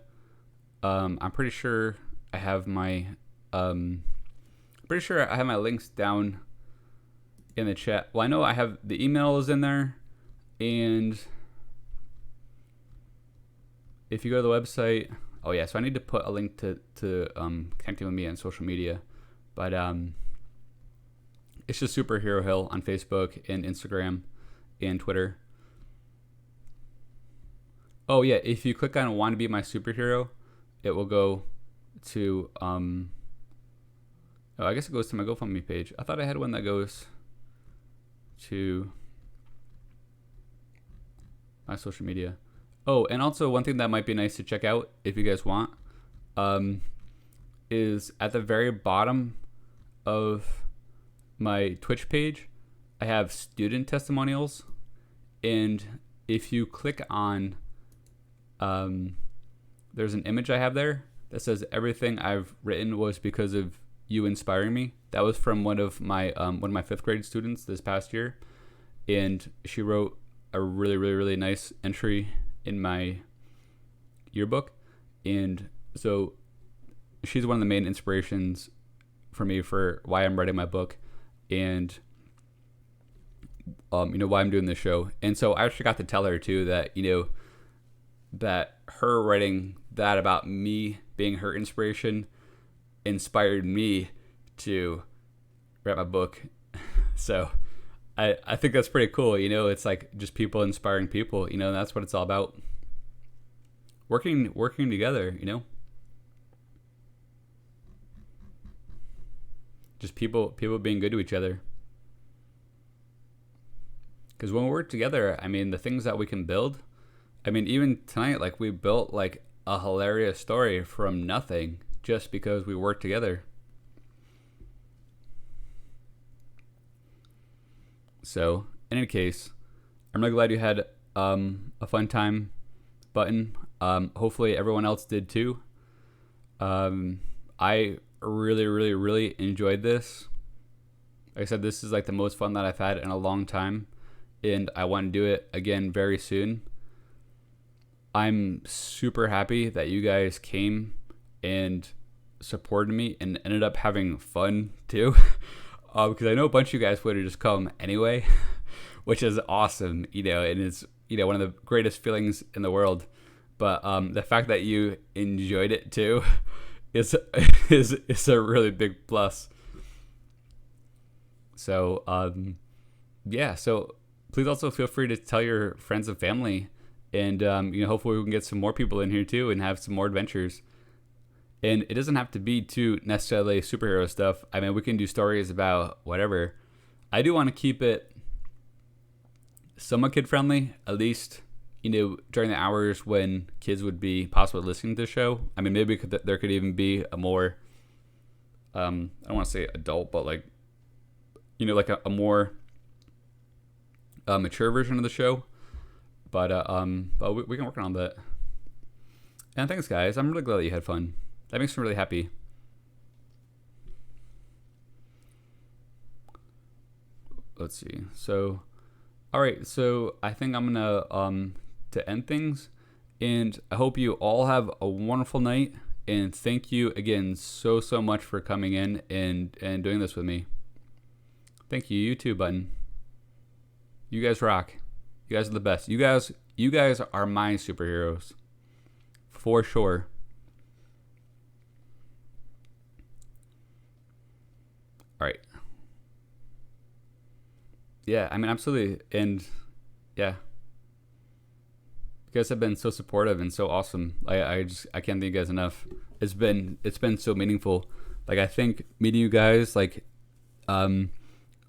I'm pretty sure I have my links down in the chat. Well, I know I have the email is in there, and if you go to the website, oh yeah, so I need to put a link to connecting with me on social media, but it's just Superhero Hill on Facebook and Instagram and Twitter. Oh yeah, if you click on "Want to Be My Superhero," it will go to oh, I guess it goes to my GoFundMe page. I thought I had one that goes to my social media. Oh, and also one thing that might be nice to check out if you guys want is at the very bottom of my Twitch page, I have student testimonials, and if you click on there's an image I have there that says everything I've written was because of you inspiring me. That was from one of my 5th grade students this past year, and she wrote a really nice entry in my yearbook, and so she's one of the main inspirations for me for why I'm writing my book, and you know, why I'm doing this show. And so I actually got to tell her too that, you know, that her writing that about me being her inspiration inspired me to write my book. So I think that's pretty cool. It's like just people inspiring people. That's what it's all about. Working together. Just people being good to each other. Because when we work together, I mean, the things that we can build. I mean, even tonight, like we built like a hilarious story from nothing just because we worked together. So, in any case, I'm really glad you had a fun time, Button. Hopefully everyone else did too. I really, really, really enjoyed this. Like I said, this is like the most fun that I've had in a long time, and I want to do it again very soon. I'm super happy that you guys came and supported me and ended up having fun too. Because I know a bunch of you guys would have just come anyway, which is awesome, and it's, one of the greatest feelings in the world. But the fact that you enjoyed it too is a really big plus. So, yeah, so please also feel free to tell your friends and family, and, hopefully we can get some more people in here too and have some more adventures. And it doesn't have to be too necessarily superhero stuff. I mean, we can do stories about whatever. I do want to keep it somewhat kid-friendly, at least, during the hours when kids would be possibly listening to the show. I mean, maybe there could even be a more, I don't want to say adult, but like, like a more mature version of the show. But we can work on that. And thanks, guys. I'm really glad that you had fun. That makes me really happy. Let's see. So, all right. So I think I'm gonna to end things, and I hope you all have a wonderful night. And thank you again so much for coming in and doing this with me. Thank you. You too, Button. You guys rock. You guys are the best. You guys are my superheroes, for sure. All right. Yeah, I mean, absolutely. And yeah, you guys have been so supportive and so awesome. I can't thank you guys enough. It's been so meaningful. Like, I think meeting you guys, like, some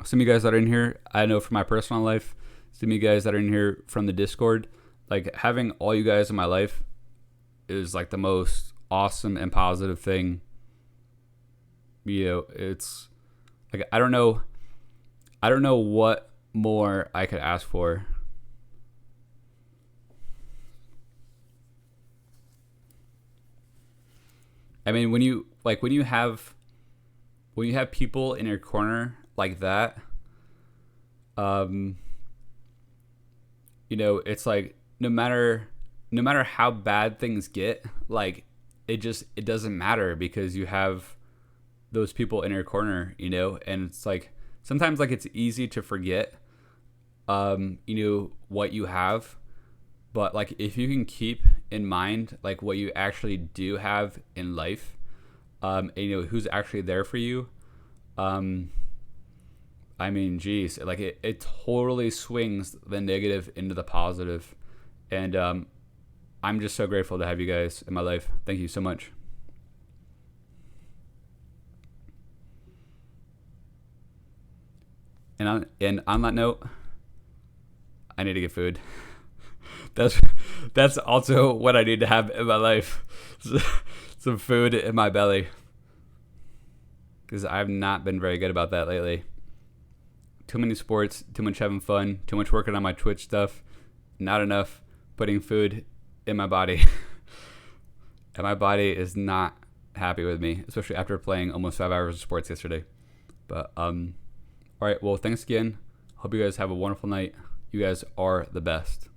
of you guys that are in here, I know from my personal life, some of you guys that are in here from the Discord, like, having all you guys in my life is like the most awesome and positive thing. It's like, I don't know what more I could ask for. I mean, when you have people in your corner like that, it's like no matter how bad things get, like it doesn't matter because you have those people in your corner, and it's like sometimes like it's easy to forget what you have, but like if you can keep in mind like what you actually do have in life, and who's actually there for you, I mean, geez, like it totally swings the negative into the positive. And I'm just so grateful to have you guys in my life. Thank you so much. And on that note, I need to get food. That's also what I need to have in my life. Some food in my belly. Because I've not been very good about that lately. Too many sports, too much having fun, too much working on my Twitch stuff, not enough putting food in my body. And my body is not happy with me, especially after playing almost 5 hours of sports yesterday. But all right, well, thanks again. Hope you guys have a wonderful night. You guys are the best.